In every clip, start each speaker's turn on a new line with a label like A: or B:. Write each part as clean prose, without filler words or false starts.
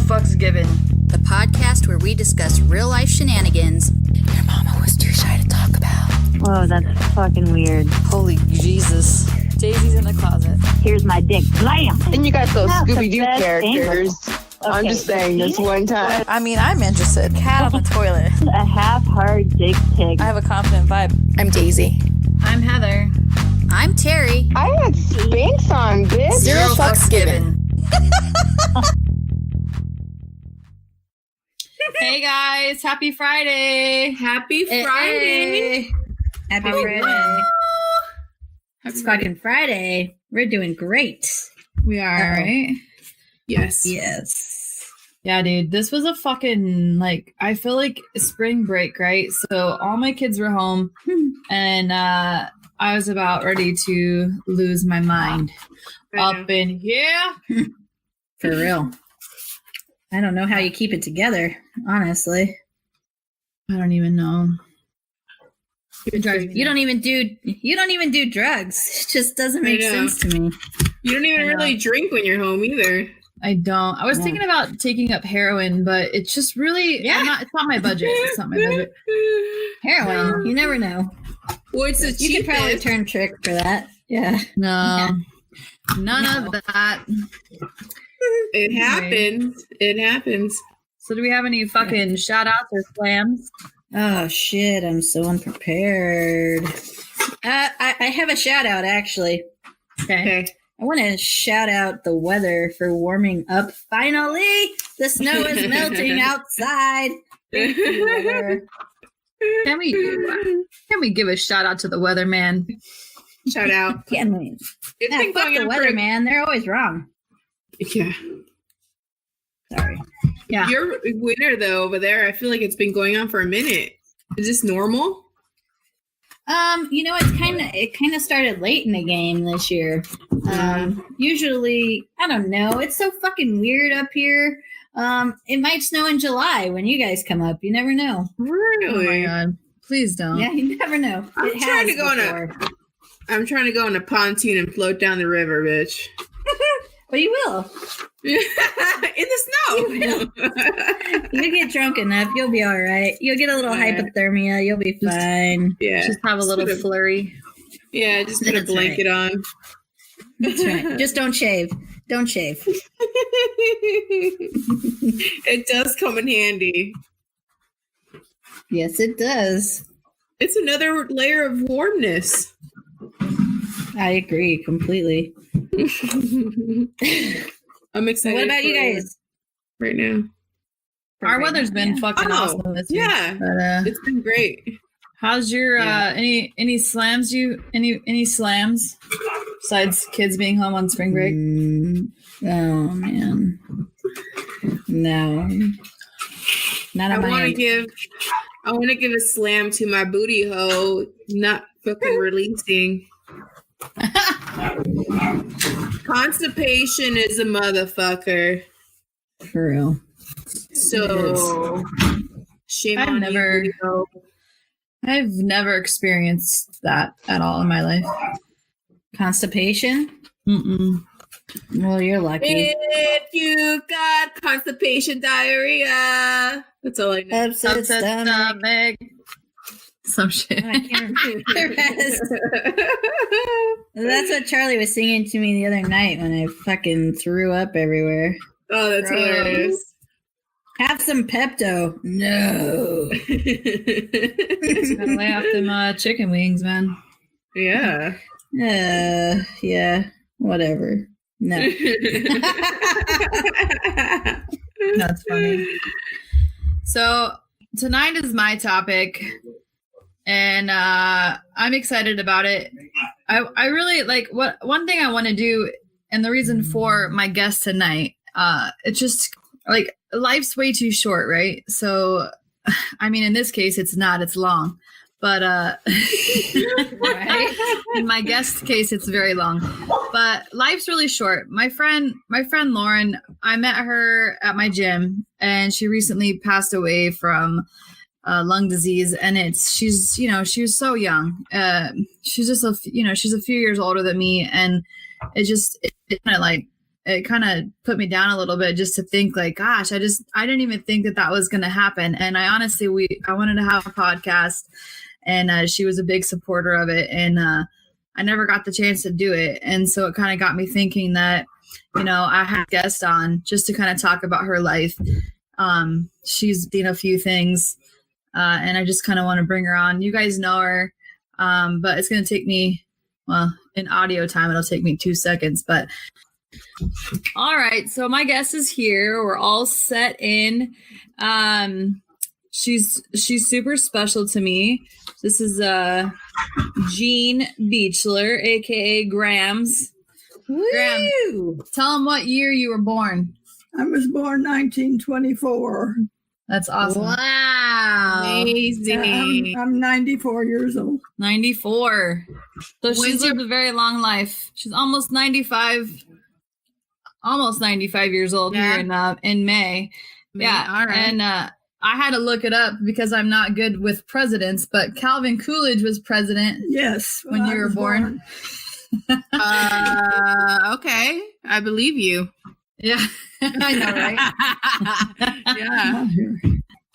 A: Fucks Given,
B: the podcast where we discuss real life shenanigans your mama was too shy to talk about.
C: Whoa, that's fucking weird.
A: Holy Jesus. Daisy's in the closet.
C: Here's my dick. Blam!
D: And you got those
C: Not the
D: Scooby-Doo
C: best
D: characters.
C: Okay.
D: I'm just saying this one time.
A: I mean, I'm interested. Cat on the toilet.
C: A half-hard dick pic.
A: I have a confident vibe.
B: I'm Daisy.
A: I'm Heather.
B: I'm Terry.
D: I had Spanx on, bitch.
B: Zero fucks given.
A: Hey guys, happy Friday.
E: Happy Friday.
B: Happy Friday. It's fucking Friday. We're doing great.
A: We are, right?
E: Yes.
B: Yes.
A: Yeah, dude, this was a fucking, I feel like spring break, right? So all my kids were home and I was about ready to lose my mind up in here.
B: For real. I don't know how you keep it together, honestly.
A: I don't even know.
B: You don't even do drugs. It just doesn't make sense to me.
E: You don't even really drink when you're home either.
A: I don't. I was thinking about taking up heroin, but it's just really, it's not my budget. It's not my budget.
B: Heroin, you never know.
E: What's the
B: You could probably turn trick for that. Yeah.
A: No, none of that.
E: It happens. It happens.
A: So do we have any fucking shout outs or slams?
B: Oh shit, I'm so unprepared. I have a shout out actually.
A: Okay.
B: I want to shout out the weather for warming up. Finally, the snow is melting outside. Thank you, weather.
A: Can we give a shout out to the weatherman?
E: Shout out.
B: Can we?
E: It's
B: Yeah,
E: been
B: fuck
E: going
B: the
E: on
B: weather,
E: for
B: man. They're always wrong.
E: Yeah.
B: Sorry.
A: Yeah.
E: Your winter though over there, I feel like it's been going on for a minute. Is this normal?
B: It kind of started late in the game this year. Usually, I don't know. It's so fucking weird up here. It might snow in July when you guys come up. You never know.
E: Really?
A: Oh my god. Please don't.
B: Yeah, you never know.
E: I'm trying to go on a pontoon and float down the river, bitch.
B: But you will.
E: In the snow.
B: You get drunk enough, you'll be all right. You'll get a little hypothermia. You'll be fine.
E: Yeah.
A: Just have a little flurry.
E: Yeah, just put a
B: That's
E: blanket on.
B: That's right. Just don't shave. Don't shave.
E: It does come in handy.
B: Yes, it does.
E: It's another layer of warmness.
B: I agree completely.
E: I'm excited.
B: What about you guys?
E: Right now?
A: Our weather's been fucking awesome this week.
E: Yeah.
A: But,
E: it's been great.
A: how's your any slams any slams besides kids being home on spring break?
B: Oh man. No. Not
E: I
B: on my
E: want to
B: end.
E: give a slam to my booty hole not fucking releasing. Constipation is a motherfucker.
B: For real.
E: So shame on you, booty hole.
A: I've never experienced that at all in my life.
B: Constipation?
A: Mm-mm.
B: Well, you're lucky.
E: If you got constipation, diarrhea. That's all I know.
B: Upset stomach.
A: Some shit.
B: I can't remember the rest. That's what Charlie was singing to me the other night when I fucking threw up everywhere.
E: Oh, that's hilarious.
B: Have some Pepto. No.
A: Gotta lay off them chicken wings, man.
E: Yeah.
B: Yeah. Whatever. No.
A: That's funny. So tonight is my topic, and I'm excited about it. I really like one thing I want to do, and the reason for my guest tonight. It's just like life's way too short, right? So, I mean, in this case, it's long, but right? In my guest's case, it's very long. But life's really short. My friend Lauren, I met her at my gym, and she recently passed away from lung disease, and she was so young. She's just she's a few years older than me, and it kind of like it kind of put me down a little bit just to think like, gosh, I didn't even think that was going to happen. And I honestly, I wanted to have a podcast, and she was a big supporter of it. And I never got the chance to do it. And so it kind of got me thinking that, I had a guest on just to kind of talk about her life. She's seen a few things, and I just kind of want to bring her on. You guys know her, but it's going to take me, in audio time, it'll take me 2 seconds, but all right. So my guest is here. We're all set in. She's super special to me. This is Jean Buechler, aka Grams.
B: Woo!
A: Graham, tell them what year you were born.
F: I was born 1924.
A: That's awesome.
B: Wow.
E: Amazing.
F: I'm 94 years old.
A: 94. So she's lived a very long life. She's almost 95 years old here in May. Yeah.
E: All right.
A: And I had to look it up because I'm not good with presidents, but Calvin Coolidge was president.
F: Yes.
A: When you were born.
E: Okay. I believe you.
A: Yeah. I know, right?
E: Yeah.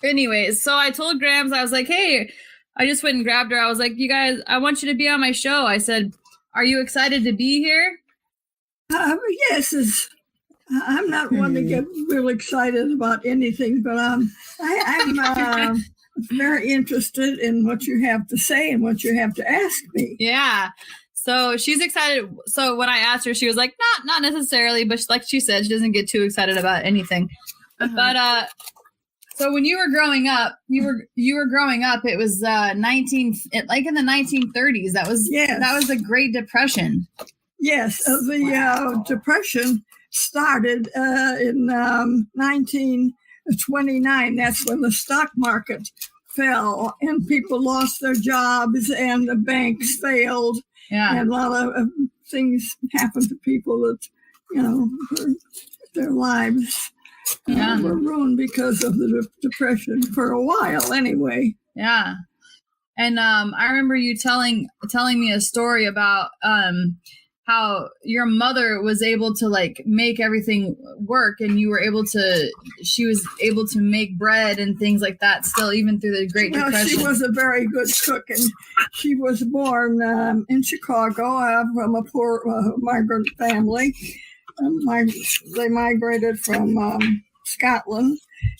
A: Anyway, so I told Grams, I was like, hey, I just went and grabbed her. I was like, you guys, I want you to be on my show. I said, are you excited to be here?
F: Yes. I'm not one to get real excited about anything, but I'm very interested in what you have to say and what you have to ask me.
A: Yeah. So she's excited. So when I asked her, she was like, not necessarily, but like she said, she doesn't get too excited about anything. Uh-huh. But so when you were growing up, it was in the 1930s. That was the Great Depression.
F: Yes, the Depression started in 1929. That's when the stock market fell and people lost their jobs and the banks failed. Yeah. And a lot of things happened to people that, their lives were ruined because of the Depression for a while anyway.
A: Yeah. And I remember you telling me a story about how your mother was able to like make everything work, and she was able to make bread and things like that still, even through the Great Depression.
F: She was a very good cook, and she was born in Chicago from a poor migrant family. They migrated from Scotland,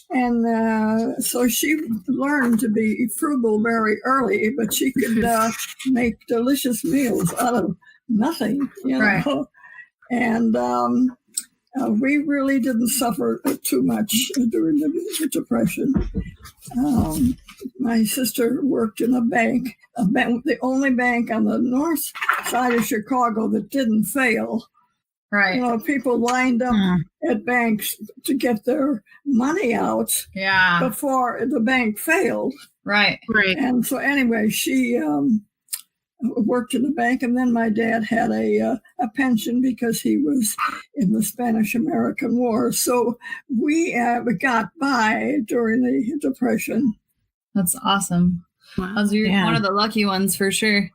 F: and so she learned to be frugal very early, but she could make delicious meals out of nothing,
A: Right.
F: And we really didn't suffer too much during the Depression. My sister worked in a bank, the only bank on the north side of Chicago that didn't fail.
A: Right.
F: People lined up at banks to get their money out before the bank failed.
A: Right. Right.
F: And so anyway, she worked in the bank, and then my dad had a pension because he was in the Spanish-American War. So we got by during the Depression.
A: That's awesome. Wow. You're one of the lucky ones for sure.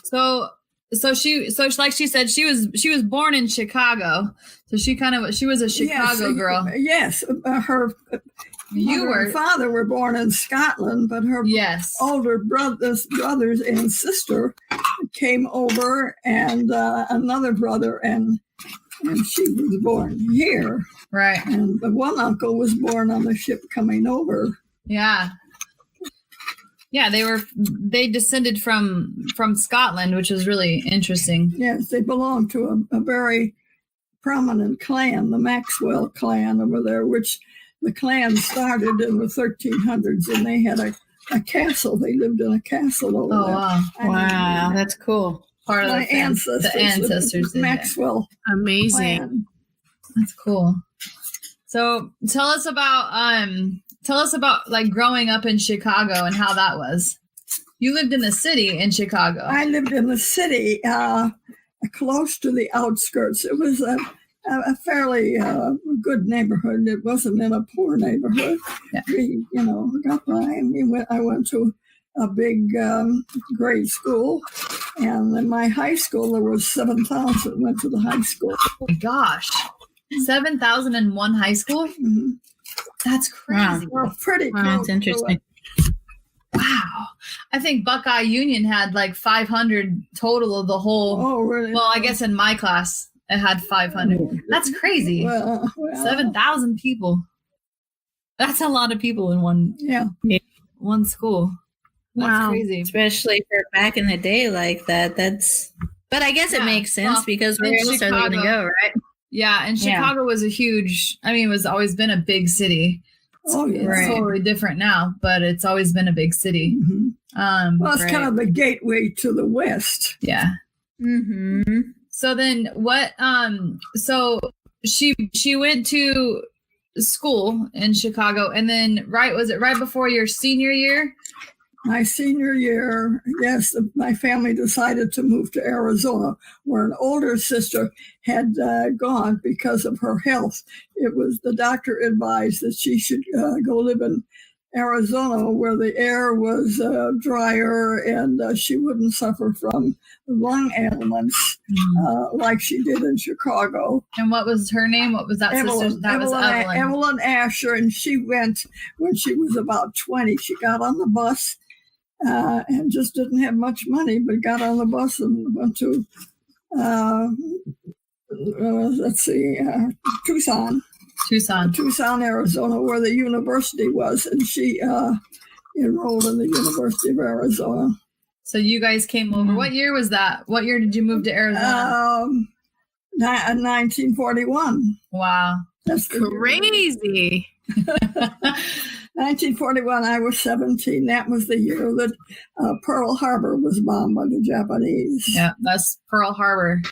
A: So like she said, she was born in Chicago. So she was a Chicago girl.
F: Yes, her mother and father were born in Scotland, but her older brothers and sister came over, and another brother, and she was born here.
A: Right.
F: And the one uncle was born on the ship coming over.
A: Yeah. Yeah, they descended from Scotland, which is really interesting.
F: Yes, they belonged to a very prominent clan, the Maxwell clan over there, which the clan started in the 1300s, and they had a castle. They lived in a castle over there.
A: Wow. Wow, that's cool. Part of the ancestors.
F: The Maxwell.
E: Amazing.
F: Clan.
A: That's cool. So tell us about like growing up in Chicago and how that was. You lived in the city in Chicago.
F: I lived in the city, close to the outskirts. It was a fairly good neighborhood. It wasn't in a poor neighborhood. Yeah. We, got by. And I went to a big grade school, And in my high school, there was 7,000 went to the high school.
A: Oh my gosh. 7,001 high school?
F: Mm-hmm.
A: That's crazy.
F: Well, pretty
B: Wow,
F: close
B: that's
F: to
B: interesting.
F: it.
A: Wow. I think Buckeye Union had like 500 total of the whole.
F: Oh, really?
A: Well, I guess in my class it had 500. That's crazy.
F: Well,
A: 7,000 people. That's a lot of people in one school. That's
B: Wow.
A: crazy.
B: Especially for back in the day like that. But I guess it
A: Yeah,
B: makes sense
A: well,
B: because where
A: in
B: else are they going to
A: Chicago.
B: go, right?
A: Yeah, and Chicago was a huge, it was always been a big city.
F: Oh, yeah.
A: It's
B: Right.
A: totally different now, but it's always been a big city.
F: Mhm. Well, it's
B: Right.
F: kind of the gateway to the West.
A: Yeah.
B: Mm-hmm.
A: So then what so she went to school in Chicago, and then was it right before your senior year?
F: My senior year, yes, my family decided to move to Arizona, where an older sister had gone because of her health. It was the doctor advised that she should go live in Arizona, where the air was drier and she wouldn't suffer from lung ailments like she did in Chicago.
A: And what was her name? What was that sister? That was Evelyn.
F: Evelyn Asher, and she went when she was about 20. She got on the bus and just didn't have much money, but got on the bus and went to, Tucson, Arizona, where the university was, and she enrolled in the University of Arizona.
A: So you guys came over. What year was that? What year did you move to Arizona?
F: 1941.
A: Wow.
F: That's the year.
E: Crazy.
F: 1941, I was 17. That was the year that Pearl Harbor was bombed by the Japanese.
A: Yeah, that's Pearl Harbor.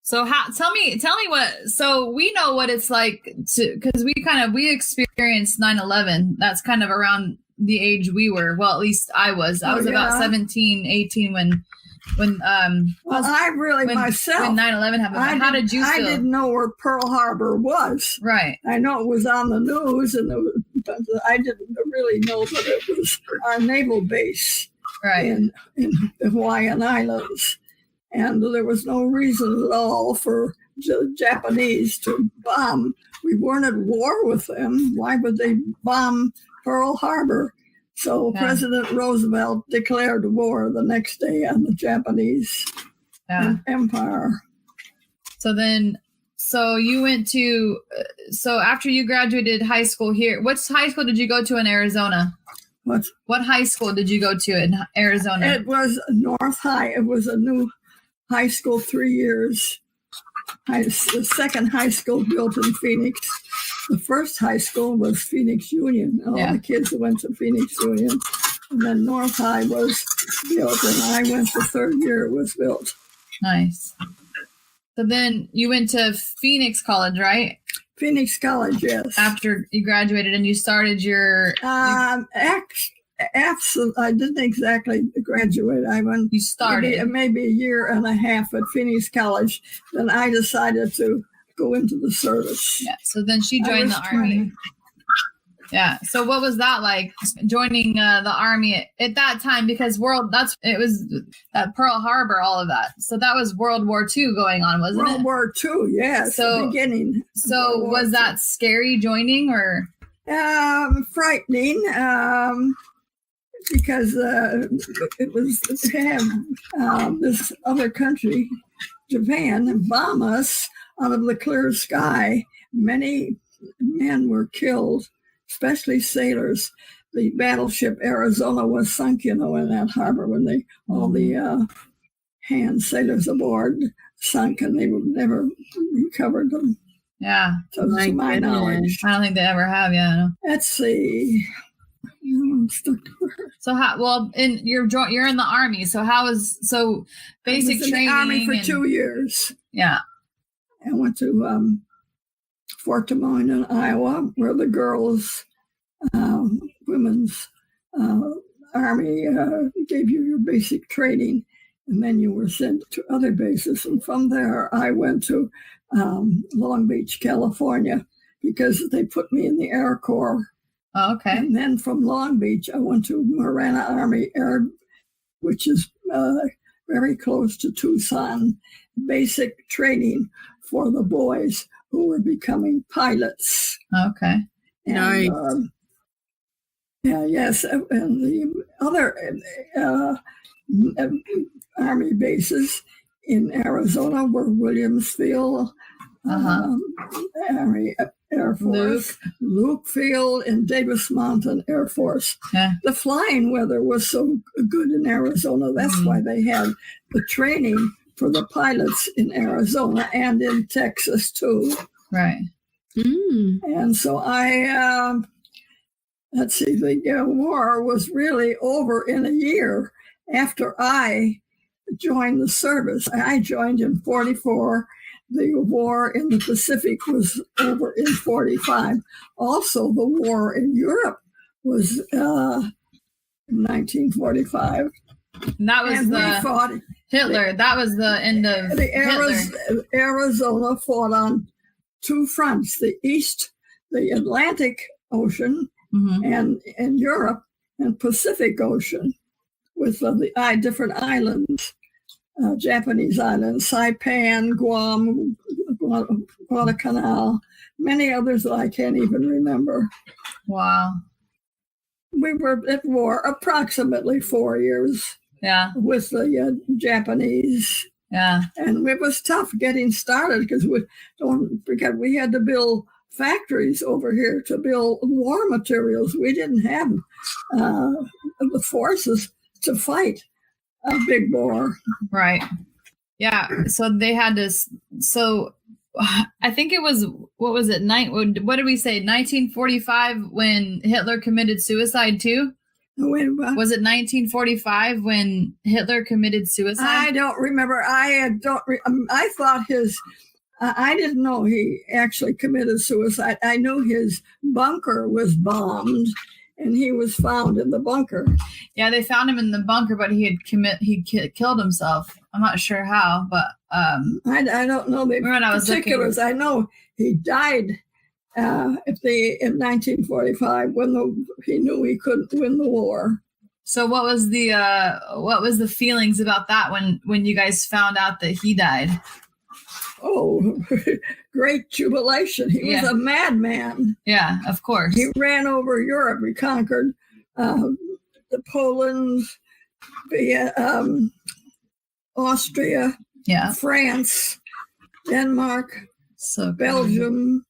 A: So tell me what, so we know what it's like to, because we experienced 9/11. That's kind of around the age we were. Well, at least I was. I was about 17, 18 when
F: I really myself,
A: when 9/11 happened. How did you feel?
F: I didn't know where Pearl Harbor was.
A: Right.
F: I know it was on the news, but I didn't really know that it was our naval base in the Hawaiian Islands. And there was no reason at all for the Japanese to bomb. We weren't at war with them. Why would they bomb Pearl Harbor? So President Roosevelt declared war the next day on the Japanese empire.
A: So you went to, so after you graduated high school here, what high school did you go to in Arizona? What high school did you go to in Arizona?
F: It was North High. It was a new high school, 3 years. The second high school built in Phoenix. The first high school was Phoenix Union. All the kids went to Phoenix Union. And then North High was built, and I went the third year it was built.
A: Nice. So then you went to Phoenix College, right?
F: Phoenix College, yes.
A: After you graduated and you started your...
F: I didn't exactly graduate. I went.
A: You started
F: maybe a year and a half at Phoenix College. Then I decided to go into the service.
A: Yeah. So then she joined the Army. Yeah. So what was that like, joining the Army at that time? Because it was Pearl Harbor, all of that. So that was World War II going on, wasn't it?
F: World War II, yes.
A: So
F: the beginning.
A: So was that scary joining or?
F: Frightening. Because it was to have this other country, Japan, bomb us out of the clear sky. Many men were killed, especially sailors. The battleship Arizona was sunk, in that harbor when all the hand sailors aboard sunk, and they never recovered them.
A: Yeah,
F: to my knowledge.
A: I don't think they ever have. Yeah.
F: Let's see. I'm stuck.
A: So you're in the Army. So basic training?
F: I was in the Army for 2 years.
A: Yeah.
F: I went to Fort Des Moines in Iowa, where the girls, women's Army gave you your basic training, and then you were sent to other bases. And from there, I went to Long Beach, California, because they put me in the Air Corps.
A: Oh, okay.
F: And then from Long Beach, I went to Marana Army Air, which is very close to Tucson, basic training for the boys who were becoming pilots.
A: Okay.
F: And,
E: Nice.
F: yes, and the other Army bases in Arizona were Williamsfield, Army Air Force, Luke Field, and Davis Mountain Air Force.
A: Yeah.
F: The flying weather was so good in Arizona. That's why they had the training for the pilots in Arizona and in Texas, too.
A: Right.
F: And so let's see, the war was really over in a year after I joined the service. I joined in 1944. The war in the Pacific was over in 1945. Also, the war in Europe was in 1945.
A: And that was
F: And we
A: the
F: fought.
A: Hitler. That was the end of Hitler.
F: Arizona fought on two fronts: the east, the Atlantic Ocean, and Europe, and Pacific Ocean, with the different islands, Japanese islands, Saipan, Guam, Guadalcanal, many others that I can't even remember.
A: Wow.
F: We were at war approximately 4 years.
A: Yeah.
F: With the Japanese.
A: Yeah.
F: And it was tough getting started because we had to build factories over here to build war materials. We didn't have the forces to fight a big war.
A: Right. Yeah. So they had to. So I think it was, what was it? What did we say? 1945 when Hitler committed suicide too? Was it 1945 when Hitler committed suicide?
F: I don't remember. I thought I didn't know he actually committed suicide. I knew his bunker was bombed and he was found in the bunker.
A: Yeah, they found him in the bunker, but he killed himself. I'm not sure how, but
F: I don't know the particulars. I know he died in 1945 when he knew he couldn't win the war.
A: So what was the feelings about that when you guys found out that he died?
F: Oh, great jubilation. He was a madman.
A: Yeah, of course.
F: He ran over Europe. He conquered the Poland, Austria, France, Denmark, Belgium,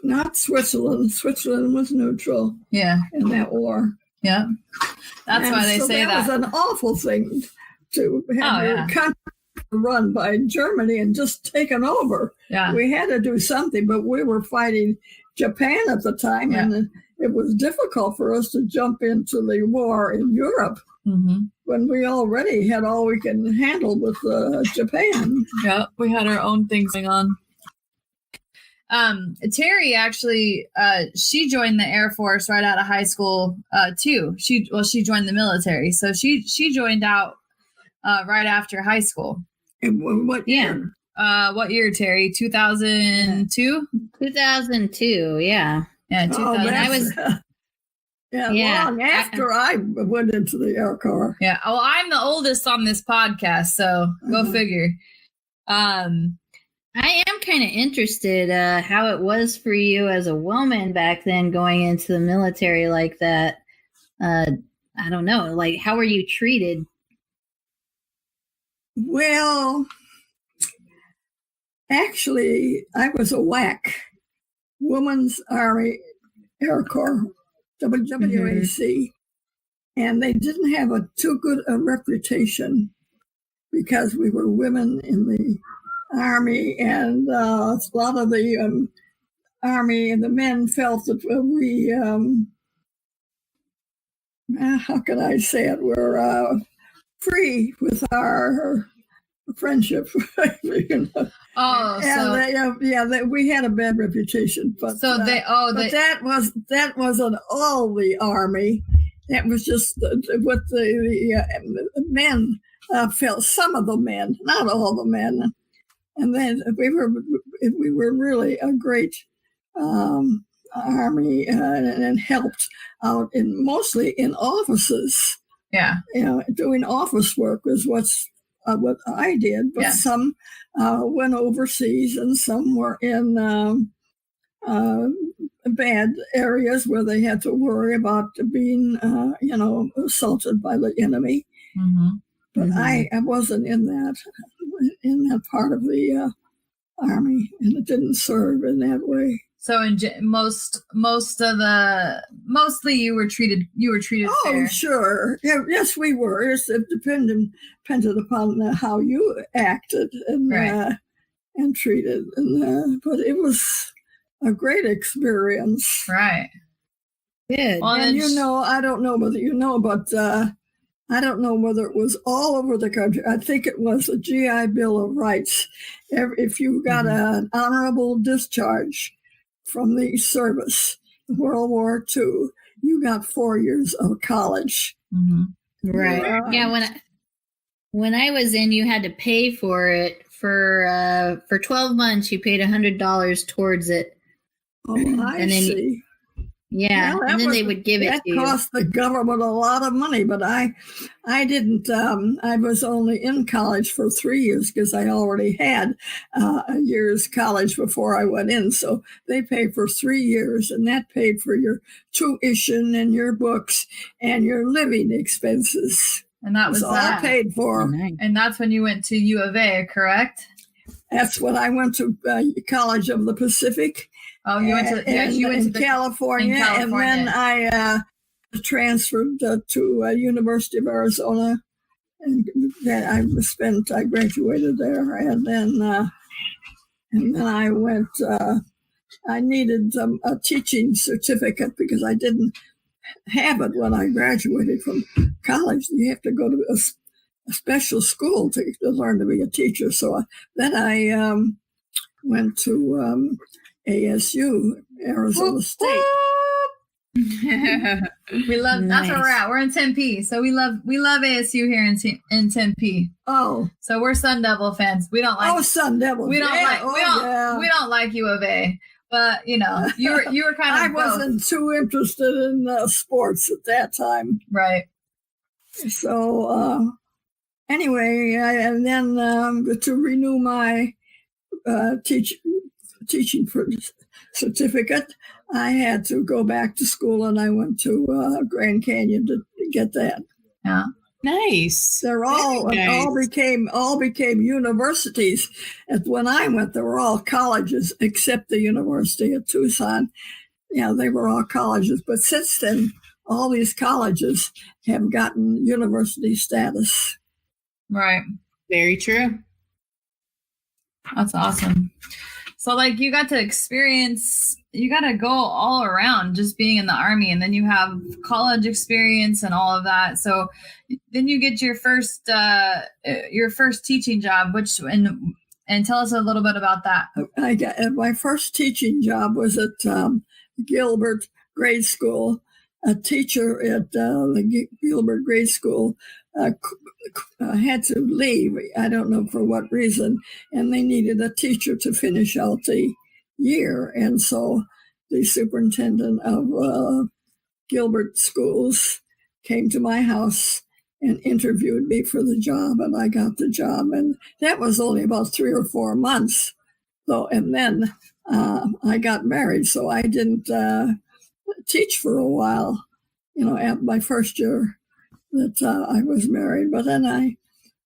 F: not Switzerland. Switzerland was neutral in that war.
A: Yeah. That's why they say that.
F: That was an awful thing to have your country run by Germany and just taken over.
A: Yeah.
F: We had to do something, but we were fighting Japan at the time, and it was difficult for us to jump into the war in Europe when we already had all we can handle with Japan.
A: Yeah, we had our own things going on. Terry actually, she joined the Air Force right out of high school too. She joined the military, so she joined out right after high school.
F: And what year?
A: What year, Terry? 2002?
B: 2002, yeah.
A: Yeah, 2000.
B: And I was...
F: long after I went into the Air Corps.
A: Yeah, well, I'm the oldest on this podcast, so go figure.
B: I am kind of interested how it was for you as a woman back then going into the military like that. I don't know, like how were you treated?
F: Well, actually, I was a WAC, Women's Army Air Corps, WWAC, and they didn't have too good a reputation because we were women in the Army, and a lot of the Army and the men felt that we, how can I say it, we're free with our friendship. You know?
A: Oh,
F: so we had a bad reputation, but
A: so
F: that wasn't all the Army. That was just what the men felt. Some of the men, not all the men. And then we were really a great Army and helped out mostly in offices
A: Yeah.
F: Doing office work was what I did. But some went overseas, and some were in bad areas where they had to worry about being, assaulted by the enemy.
A: Mm-hmm.
F: But I wasn't in that part of the Army, and it didn't serve in that way.
A: So in mostly you were treated
F: Oh,
A: fair.
F: sure. Yes, we were. It depended upon how you acted and treated, but it was a great experience.
A: Right.
B: Good.
A: Well,
F: And I don't know whether you know, but I don't know whether it was all over the country. I think it was a GI Bill of Rights. If you got an honorable discharge from the service in World War II, you got 4 years of college.
A: Mm-hmm.
B: Right. Yeah. When I was in, you had to pay for it for 12 months. You paid $100 towards it.
F: Oh, I see.
B: Yeah,
F: well,
B: and then they would give it to you. That
F: cost the government a lot of money, but I didn't. I was only in college for 3 years because I already had a year's college before I went in. So they paid for 3 years, and that paid for your tuition and your books and your living expenses.
A: And that was
F: all paid for.
B: Oh, nice.
A: And that's when you went to U of A, correct?
F: That's when I went to College of the Pacific.
A: Oh, you went to
F: California, and then I transferred to University of Arizona, and then I graduated there, and then I went. I needed a teaching certificate because I didn't have it when I graduated from college. You have to go to a special school to learn to be a teacher. So then I went to ASU, Arizona State.
A: We love. That's where we're at. We're in Tempe, so we love ASU here in Tempe.
F: Oh,
A: so we're Sun Devil fans. We don't like.
F: Oh, Sun Devil.
A: We don't like. We don't like U of A. But you were kind of.
F: I wasn't too interested in sports at that time.
A: Right.
F: So anyway, and then to renew my teaching certificate, I had to go back to school, and I went to Grand Canyon to get that.
A: Yeah,
E: nice.
F: They're all became universities. And when I went, they were all colleges except the University of Tucson. Yeah, they were all colleges. But since then, all these colleges have gotten university status.
A: Right.
E: Very true.
A: That's awesome. So you got to experience, you got to go all around just being in the Army, and then you have college experience and all of that. So then you get your first teaching job, and tell us a little bit about that.
F: I got my first teaching job was at Gilbert Grade School. A teacher at the Gilbert Grade School had to leave. I don't know for what reason, and they needed a teacher to finish out the year. And so the superintendent of Gilbert Schools came to my house and interviewed me for the job, and I got the job. And that was only about 3 or 4 months, though. And then I got married, so I didn't teach for a while, at my first year that I was married. But then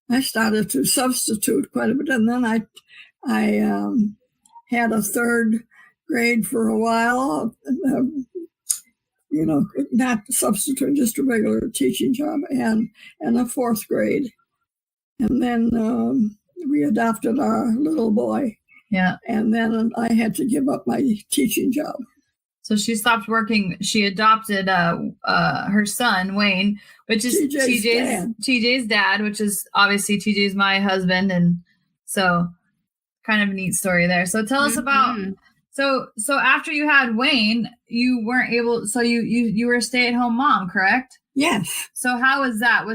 F: I started to substitute quite a bit, and then I had a 3rd grade for a while, not substitute, just a regular teaching job, and a 4th grade. And then we adopted our little boy.
A: Yeah.
F: And then I had to give up my teaching job.
A: So she stopped working. She adopted her son, Wayne, which is TJ's dad, which is obviously TJ's my husband. And so kind of a neat story there. So tell us about, so after you had Wayne, you weren't able, so you were a stay-at-home mom, correct?
F: Yes.
A: So how was that?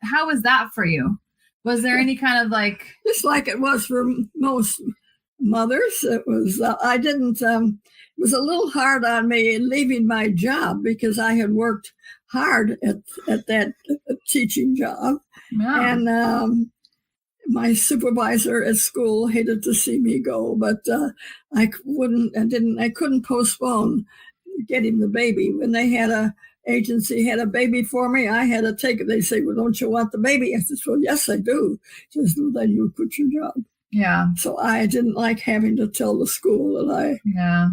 A: How was that for you? Was there any kind of
F: just like it was for most mothers? It was, it was a little hard on me leaving my job because I had worked hard at that teaching job.
A: Yeah.
F: And my supervisor at school hated to see me go, but I couldn't postpone getting the baby. When they had a agency had a baby for me, I had to take it. They say, well, don't you want the baby? I said, well, yes, I do. Just then you quit your job.
A: Yeah.
F: So I didn't like having to tell the school that I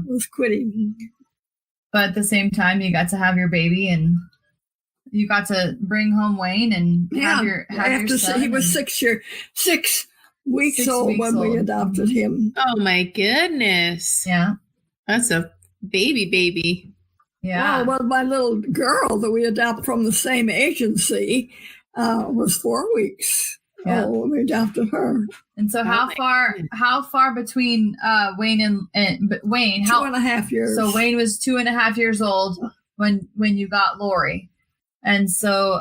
F: was quitting.
A: But at the same time, you got to have your baby, and you got to bring home Wayne and have your son.
F: He was 6 weeks old when we adopted him.
E: Oh my goodness.
A: Yeah.
E: That's a baby.
A: Yeah.
F: Well, my little girl that we adopted from the same agency was 4 weeks old when we adopted her.
A: And so how far between Wayne and Wayne?
F: 2.5 years.
A: So Wayne was 2.5 years old when you got Lori. And so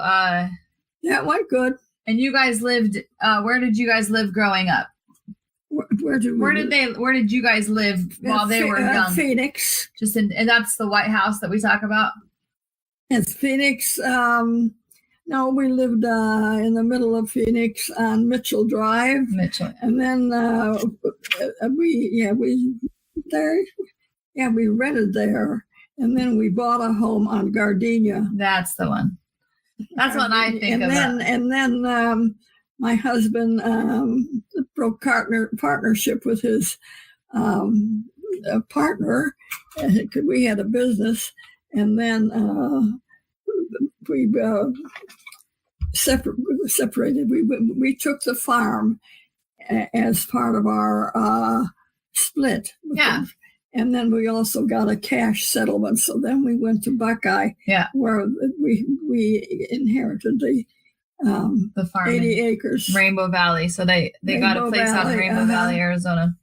F: that went good.
A: And you guys lived where did you guys live growing up?
F: Where
A: did you guys live while they were young?
F: Phoenix.
A: And that's the White House that we talk about?
F: It's Phoenix. No, we lived in the middle of Phoenix on Mitchell Drive. And then we rented there. And then we bought a home on Gardenia.
A: That's the one. That's what I think of.
F: And then my husband broke partnership with his partner. We had a business, and then we separated. We took the farm as part of our split.
A: Yeah.
F: And then we also got a cash settlement. So then we went to Buckeye, where we inherited the farm, 80 acres,
A: Rainbow Valley. So they got a place out in Rainbow Valley, Arizona.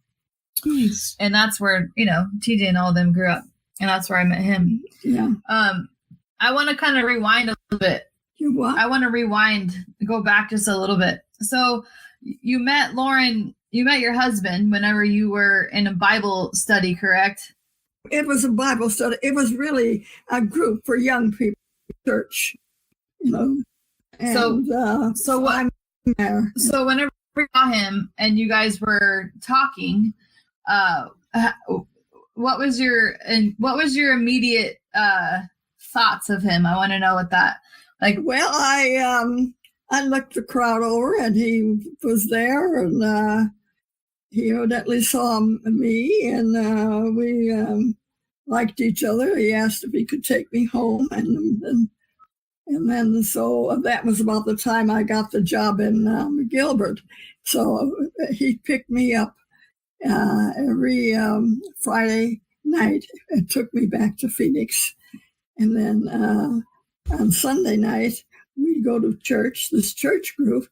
A: Nice. And that's where TJ and all of them grew up, and that's where I met him.
F: Yeah.
A: I want to kind of rewind a little bit.
F: You what?
A: I want to go back just a little bit. So you met Lauren. You met your husband whenever you were in a Bible study, correct?
F: It was a Bible study. It was really a group for young people, church, And, so I'm there.
A: So whenever we saw him and you guys were talking, what was your immediate thoughts of him? I want to know what that like.
F: Well, I looked the crowd over, and he was there, and he evidently saw me, and we liked each other. He asked if he could take me home, and then so that was about the time I got the job in Gilbert. So he picked me up every Friday night and took me back to Phoenix, and then on Sunday night we'd go to church, this church group,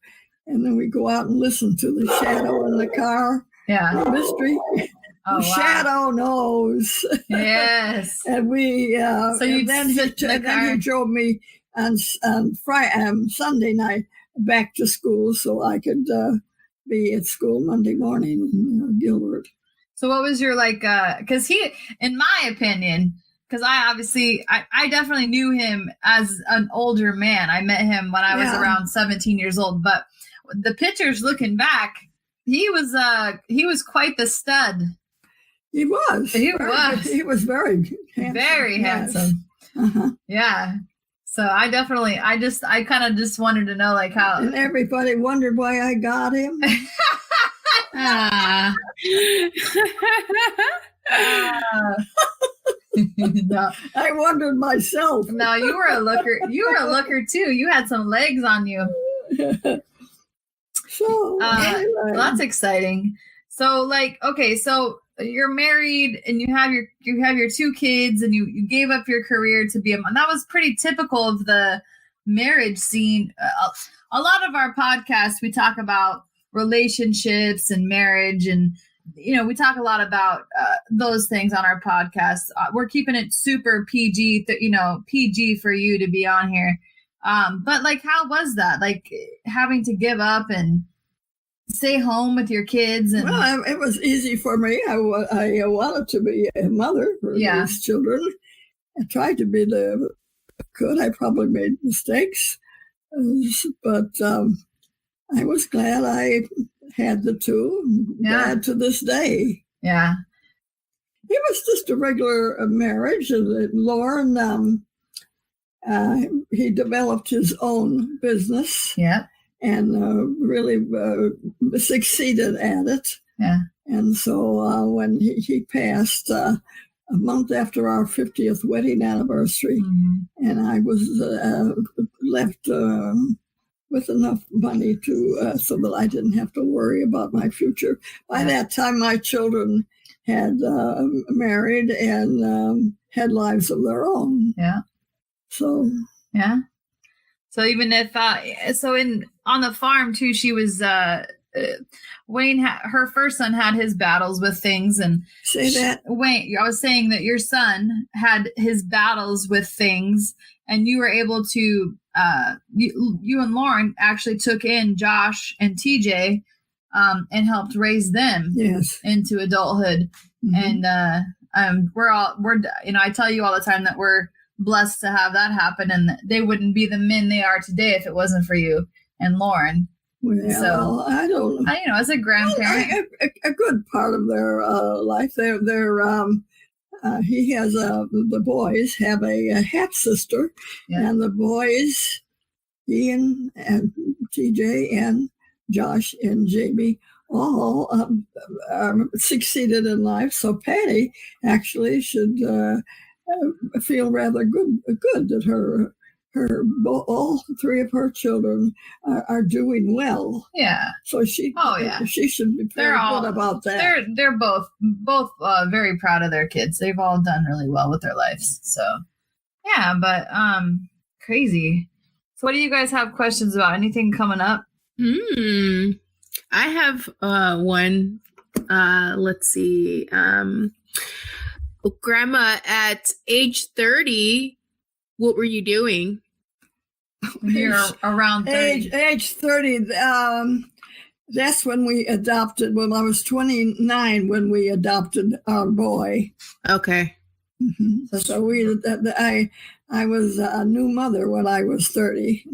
F: and then we go out and listen to the Shadow in the car.
A: Yeah.
F: Mystery.
A: Oh,
F: the Shadow knows.
A: Yes.
F: And we
A: then
F: he drove me on Sunday night back to school so I could be at school Monday morning in Gilbert.
A: So what was your because he, in my opinion, because I definitely knew him as an older man. I met him when I was around 17 years old, but the pictures looking back, he was quite the stud.
F: He was. He was very handsome.
A: Very handsome.
F: Uh-huh.
A: Yeah. So I kind of just wanted to know how.
F: And everybody wondered why I got him.
A: No.
F: I wondered myself.
A: No, you were a looker. You were a looker too. You had some legs on you.
F: So anyway.
A: Well, that's exciting. So okay, so you're married and you have your 2 kids, and you gave up your career to be a mom. That was pretty typical of the marriage scene. A lot of our podcasts, we talk about relationships and marriage, and we talk a lot about those things on our podcast. We're keeping it super PG, PG for you to be on here. But how was that? Having to give up and stay home with your kids? And
F: well, it was easy for me. I wanted to be a mother for these children. I tried to be the could. I probably made mistakes, but I was glad I had the two. Glad to this day.
A: Yeah.
F: It was just a regular marriage. Lauren, he developed his own business.
A: Yeah.
F: And really succeeded at it.
A: Yeah.
F: And so when he passed a month after our 50th wedding anniversary, and I was left with enough money to so that I didn't have to worry about my future. By that time, my children had married and had lives of their own.
A: Yeah.
F: So.
A: Yeah. So even if on the farm too, she was Wayne. Her first son had his battles with things, and
F: say that
A: Wayne. I was saying that your son had his battles with things, and you were able to. You and Lauren actually took in Josh and TJ, and helped raise them into adulthood. And we're I tell you all the time that we're blessed to have that happen, and they wouldn't be the men they are today if it wasn't for you and Lauren.
F: Well, so I don't know.
A: As a grandparent,
F: a good part of their life. He has the boys have a half sister, and the boys, Ian and TJ and Josh and Jamie, all succeeded in life. So Patty actually should feel rather good that all three of her children are doing well.
A: Yeah.
F: So she should be very good about that.
A: They're both very proud of their kids. They've all done really well with their lives. So yeah, but crazy. So what do you guys have questions about? Anything coming up?
E: I have one. Let's see. Grandma, at age 30, what were you doing?
A: You're around 30.
F: Age 30, that's when we adopted. Well, I was 29 when we adopted our boy.
E: Okay.
F: Mm-hmm. So I was a new mother when I was 30.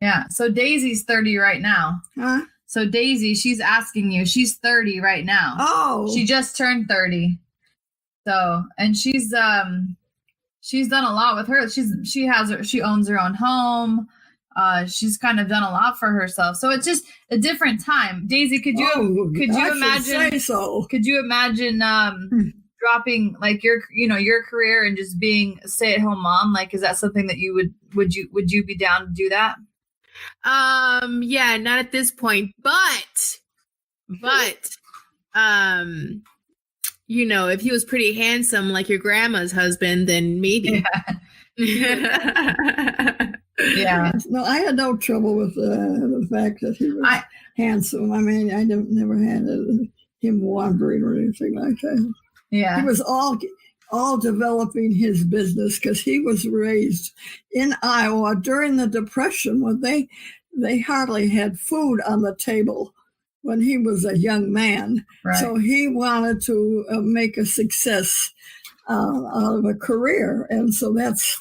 A: Yeah. So Daisy's 30 right now.
F: Huh?
A: So Daisy, she's asking you. She's 30 right now.
F: Oh.
A: She just turned 30. So, and she's done a lot with her. She owns her own home. She's kind of done a lot for herself. So it's just a different time. Daisy, could you imagine?
F: Say so.
A: Could you imagine dropping like your career and just being a stay-at-home mom? Like, is that something that you would you be down to do that?
E: Yeah, not at this point, but if he was pretty handsome like your grandma's husband, then maybe.
A: Yeah.
F: No, I had no trouble with the fact that he was handsome. I mean, I never had him wandering or anything like that.
A: Yeah.
F: He was all developing his business because he was raised in Iowa during the Depression when they hardly had food on the table when he was a young man.
A: Right.
F: So he wanted to make a success out of a career. And so that's,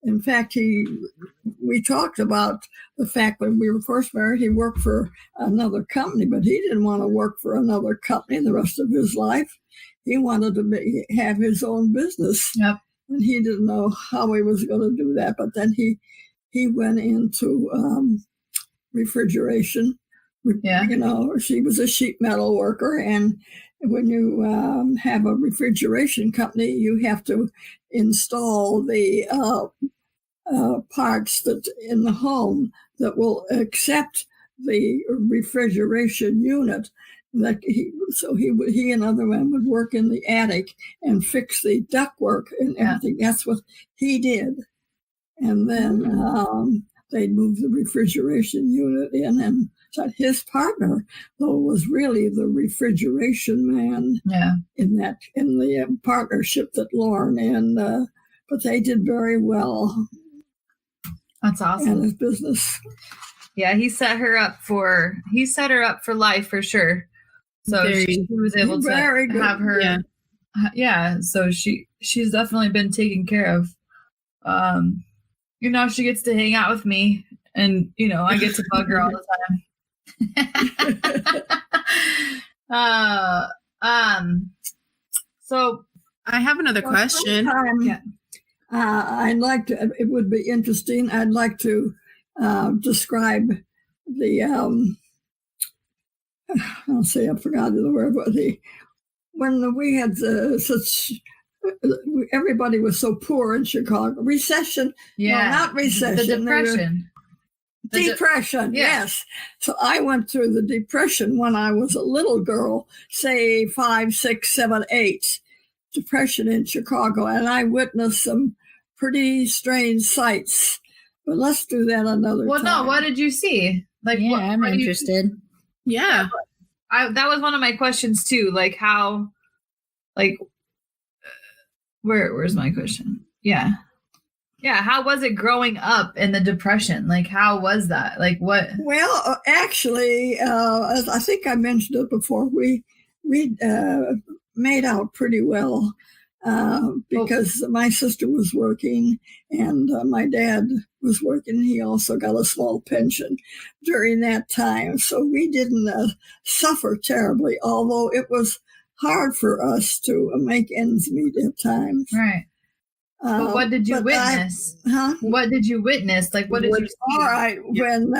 F: in fact, we talked about the fact when we were first married, he worked for another company, but he didn't want to work for another company the rest of his life. He wanted to have his own business.
A: Yep.
F: And he didn't know how he was going to do that. But then he went into refrigeration.
A: Yeah.
F: She was a sheet metal worker. And when you have a refrigeration company, you have to install the parts that in the home that will accept the refrigeration unit. He and other men would work in the attic and fix the ductwork and everything. Yeah. That's what he did. And then they'd move the refrigeration unit in, and so his partner, though, was really the refrigeration man.
A: Yeah.
F: In the partnership that Lauren and but they did very well.
A: That's awesome.
F: In his business.
A: Yeah, he set her up for life for sure. So she was able to have her. Yeah. So she's definitely been taken care of. now she gets to hang out with me, and I get to bug her all the time. So
E: I have another question.
F: Yeah. I'd like to. It would be interesting. I'd like to describe the. I'll say I forgot the word, but when we had such. Everybody was so poor in Chicago. Recession.
A: Yeah.
F: No, not recession.
A: The Depression.
F: Depression, yes. So I went through the Depression when I was a little girl, say 5, 6, 7, 8. Depression in Chicago, and I witnessed some pretty strange sights. But let's do that another time.
A: Well, no, what did you see?
B: I'm interested.
E: Yeah.
A: That was one of my questions too. Like how, where's my question? Yeah. How was it growing up in the Depression? Like, how was that? Like, what?
F: Well, actually, as I think I mentioned it before, we made out pretty well because my sister was working and my dad was working. He also got a small pension during that time. So we didn't suffer terribly, although it was hard for us to make ends meet at times.
A: Right. But what did you witness? What did you witness? Like, what did you see?
F: All right. When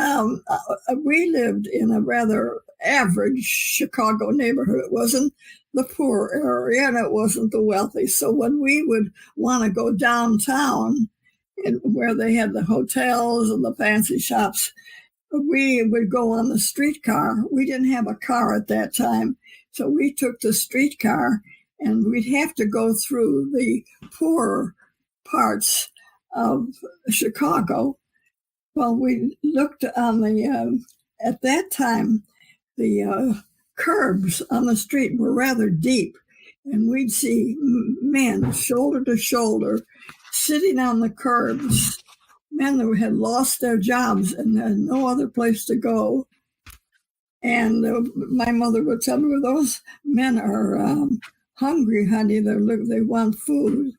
F: we lived in a rather average Chicago neighborhood, it wasn't the poor area and it wasn't the wealthy. So when we would want to go downtown, where they had the hotels and the fancy shops, we would go on the streetcar. We didn't have a car at that time. So we took the streetcar and we'd have to go through the poorer parts of Chicago. Well, we looked on the, at that time, the curbs on the street were rather deep, and we'd see men shoulder to shoulder sitting on the curbs, men that had lost their jobs and had no other place to go. And my mother would tell me, well, those men are hungry, honey. They want food.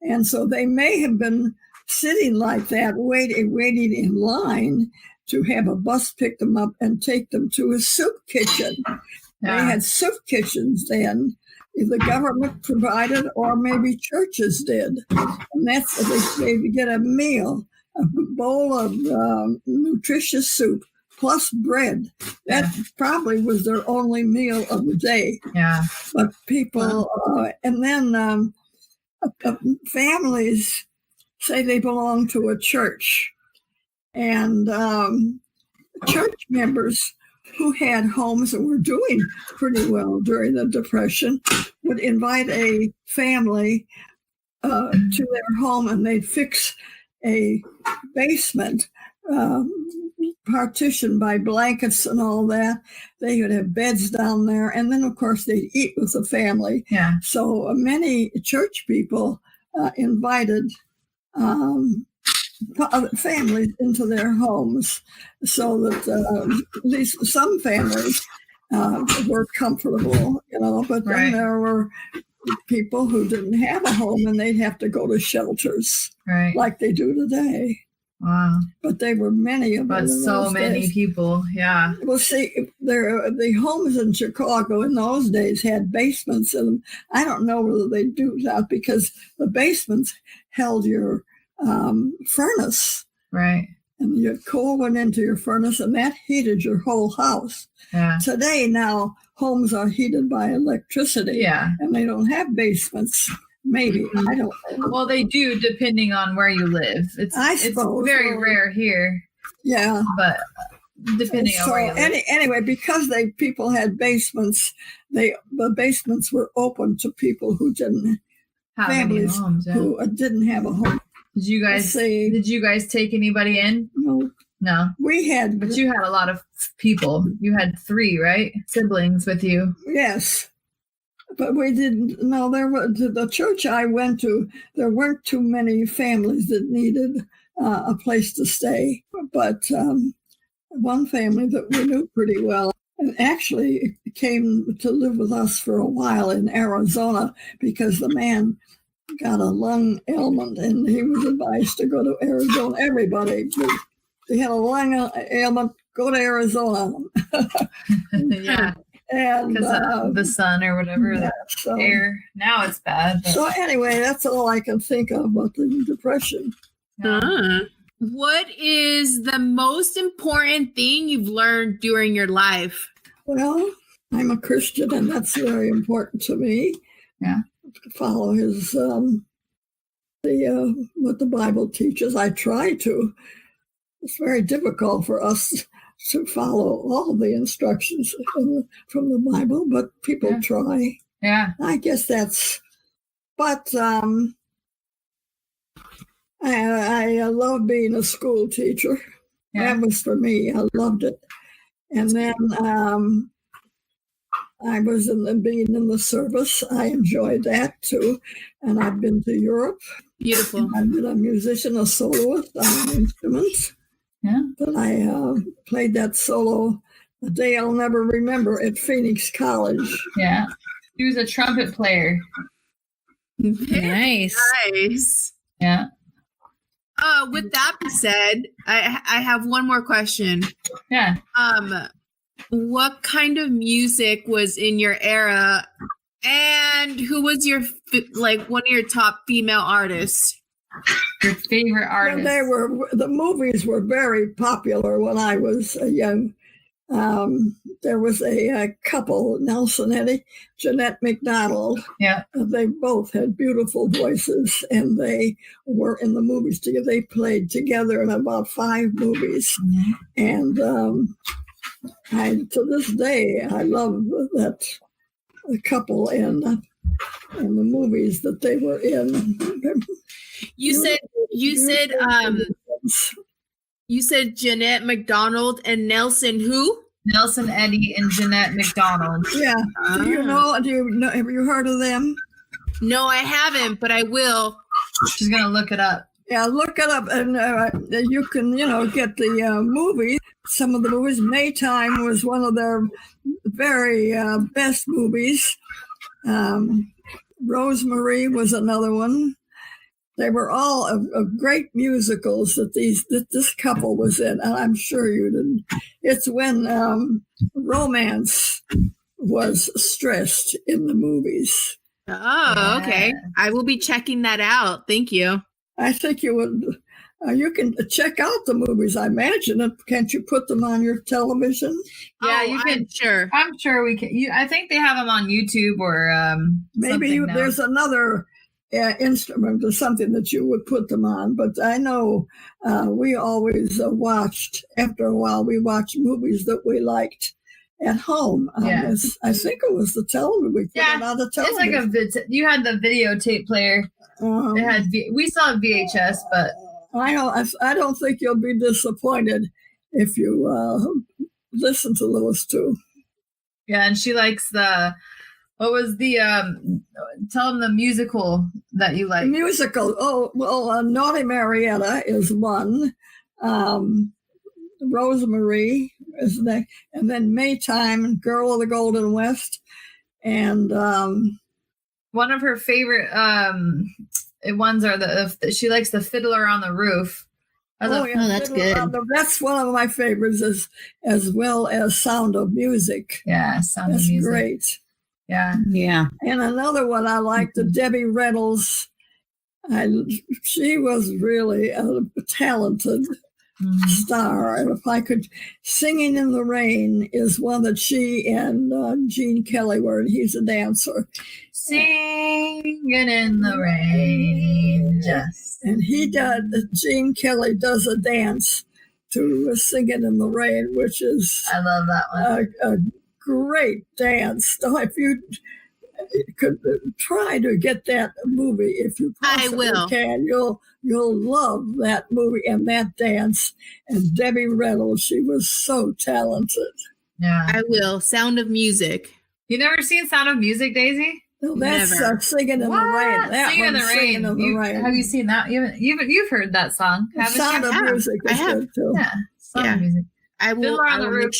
F: And so they may have been sitting like that, waiting in line to have a bus pick them up and take them to a soup kitchen. Yeah. They had soup kitchens then. The government provided, or maybe churches did. And that's they get a meal, a bowl of nutritious soup plus bread. That probably was their only meal of the day.
A: Yeah.
F: But people, and then families say they belong to a church, and church members who had homes and were doing pretty well during the Depression would invite a family to their home, and they'd fix a basement partitioned by blankets and all that. They would have beds down there, and then of course they'd eat with the family.
A: Yeah.
F: So many church people invited families into their homes, so that at least some families were comfortable, But then there were people who didn't have a home, and they'd have to go to shelters,
A: right,
F: like they do today.
A: Wow.
F: But they were many of them.
A: But so many days. People, yeah.
F: Well, see, the homes in Chicago in those days had basements in them. I don't know whether they do that because the basements held your furnace.
A: Right.
F: And your coal went into your furnace, and that heated your whole house.
A: Yeah.
F: Today, now, homes are heated by electricity.
A: Yeah.
F: And they don't have basements. Maybe. I don't know.
A: Well, they do, depending on where you live. It's very rare here.
F: Yeah.
A: But depending on where you live.
F: Anyway, because people had basements, the basements were open to people who didn't have families homes, who didn't have a home.
A: Did you guys take anybody in? No.
F: We had.
A: But you had a lot of people. You had 3, right? Siblings with you.
F: Yes. But we didn't. No, the church I went to, there weren't too many families that needed a place to stay. But one family that we knew pretty well, and actually came to live with us for a while in Arizona, because the man got a lung ailment, and he was advised to go to Arizona. Everybody, they had a lung ailment, go to Arizona.
A: Yeah,
F: And
A: because of the sun or whatever,
F: yeah,
A: the
F: so,
A: air. Now it's bad. But,
F: so anyway, that's all I can think of about the depression.
E: What is the most important thing you've learned during your life?
F: Well, I'm a Christian, and that's very important to me.
A: Yeah.
F: To follow his what the Bible teaches. I try to. It's very difficult for us to follow all the instructions from the Bible, but people try.
A: Yeah.
F: I guess that's. But I love being a school teacher.
A: Yeah.
F: That was for me. I loved it. And then I was being in the service. I enjoyed that too. And I've been to Europe.
E: Beautiful.
F: I've been a musician, a soloist on an instrument.
A: Yeah.
F: But I played that solo a day I'll never remember at Phoenix College.
A: Yeah. He was a trumpet player.
B: Nice.
E: Nice.
A: Yeah.
E: With that being said, I have one more question.
A: Yeah.
E: What kind of music was in your era, and who was your one of your top female artists?
A: Your favorite artist?
F: Well, the movies were very popular when I was young. There was a couple, Nelson Eddy, Jeanette MacDonald.
A: Yeah.
F: They both had beautiful voices, and they were in the movies together. They played together in about 5 movies.
A: Mm-hmm.
F: And to this day, I love that couple and the movies that they were in.
E: You said Jeanette MacDonald and Nelson who?
A: Nelson Eddy and Jeanette MacDonald.
F: Yeah. Do you know? Have you heard of them?
E: No, I haven't, but I will.
A: She's gonna look it up.
F: Yeah, look it up, and you can, get the movie. Some of the movies. Maytime was one of their very best movies. Rosemary was another one. They were all of great musicals that this couple was in, and I'm sure you didn't. It's when romance was stressed in the movies.
E: Oh, okay. I will be checking that out. Thank you.
F: I think you would. You can check out the movies. I imagine. Can't you put them on your television?
A: Yeah, you can. I'm sure we can. I think they have them on YouTube or
F: maybe there's another instrument or something that you would put them on. But I know we always watched. After a while, we watched movies that we liked at home. I think it was the television. We put it on the television.
A: It's like you had the videotape player. We saw VHS, but
F: I don't think you'll be disappointed if you listen to those two.
A: Yeah, and she likes what was the tell them the musical that you like.
F: Musical. Oh, well, Naughty Marietta is one. Rosemary is next, and then Maytime, Girl of the Golden West, and
A: one of her favorite ones are she likes the Fiddler on the Roof.
B: That's good.
F: That's one of my favorites, as well as Sound of Music.
A: Yeah, Sound of Music.
F: That's great.
A: Yeah.
B: Yeah.
F: And another one I like, the Debbie Reynolds. She was really a talented star. And if I could, Singing in the Rain is one that she and Gene Kelly were, and he's a dancer.
A: Singing in the rain,
F: and Gene Kelly does a dance to Singing in the Rain, which is
A: I love that one.
F: A great dance. So if you could try to get that movie, if you possibly can, you'll love that movie and that dance. And Debbie Reynolds, she was so talented.
A: Yeah,
E: I will. Sound of Music.
A: You never seen Sound of Music, Daisy?
F: No, that's Singing in the Rain.
A: Singing in the Rain. Have you seen that? You've heard that song?
F: Sound of Music is good too.
A: Yeah, Sound of Music.
E: I will.
A: Fiddler on the Roof.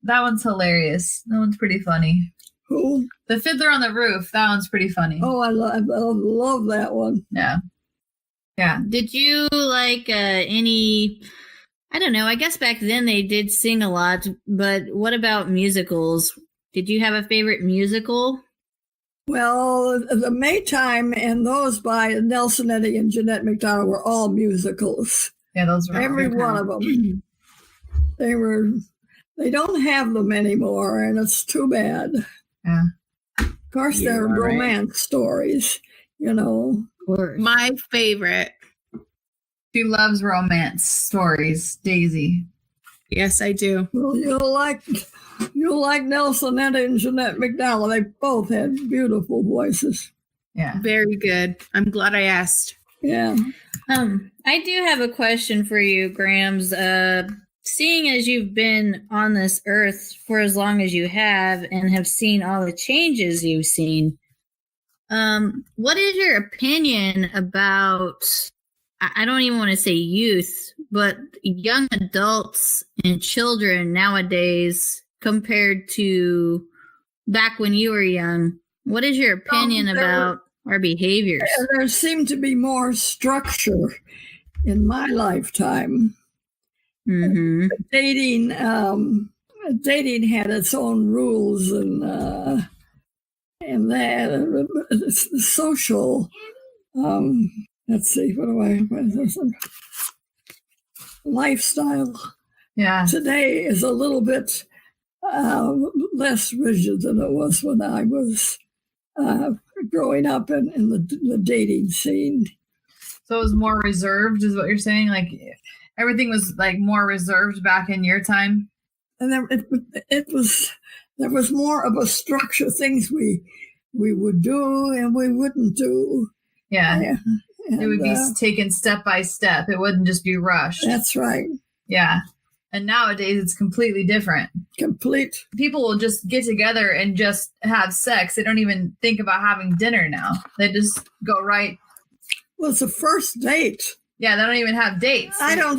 A: That one's hilarious. That one's pretty funny.
F: Who?
A: The Fiddler on the Roof. That one's pretty funny.
F: Oh, I love that one.
A: Yeah. Yeah.
B: Did you like any? I don't know. I guess back then they did sing a lot, but what about musicals? Did you have a favorite musical?
F: Well, the Maytime and those by Nelson Eddy and Jeanette MacDonald were all musicals.
A: Yeah, those were
F: Every one of them. They don't have them anymore, and it's too bad.
A: Yeah.
F: Of course, they're romance stories, you know.
B: Of course.
E: My favorite.
A: She loves romance stories, Daisy.
E: Yes, I do.
F: Well, you'll like Nelson Eddy and Jeanette MacDonald. They both had beautiful voices.
A: Yeah.
E: Very good. I'm glad I asked.
F: Yeah.
B: I do have a question for you, Grams. Seeing as you've been on this earth for as long as you have and have seen all the changes you've seen, what is your opinion about, I don't even want to say youth, but young adults and children nowadays compared to back when you were young? What is your opinion about our behaviors?
F: There seemed to be more structure in my lifetime.
B: Mm-hmm.
F: Dating had its own rules and that it's the social. Let's see, lifestyle.
A: Yeah.
F: Today is a little bit less rigid than it was when I was growing up in the dating scene.
A: So it was more reserved, is what you're saying? Like everything was like more reserved back in your time?
F: And there was more of a structure, things we would do and we wouldn't do.
A: Yeah.
F: And,
A: it would be taken step by step. It wouldn't just be rushed.
F: That's right.
A: Yeah. And nowadays it's completely different. People will just get together and just have sex. They don't even think about having dinner now. They just go right.
F: Well, it's a first date.
A: Yeah, they don't even have dates.
F: I know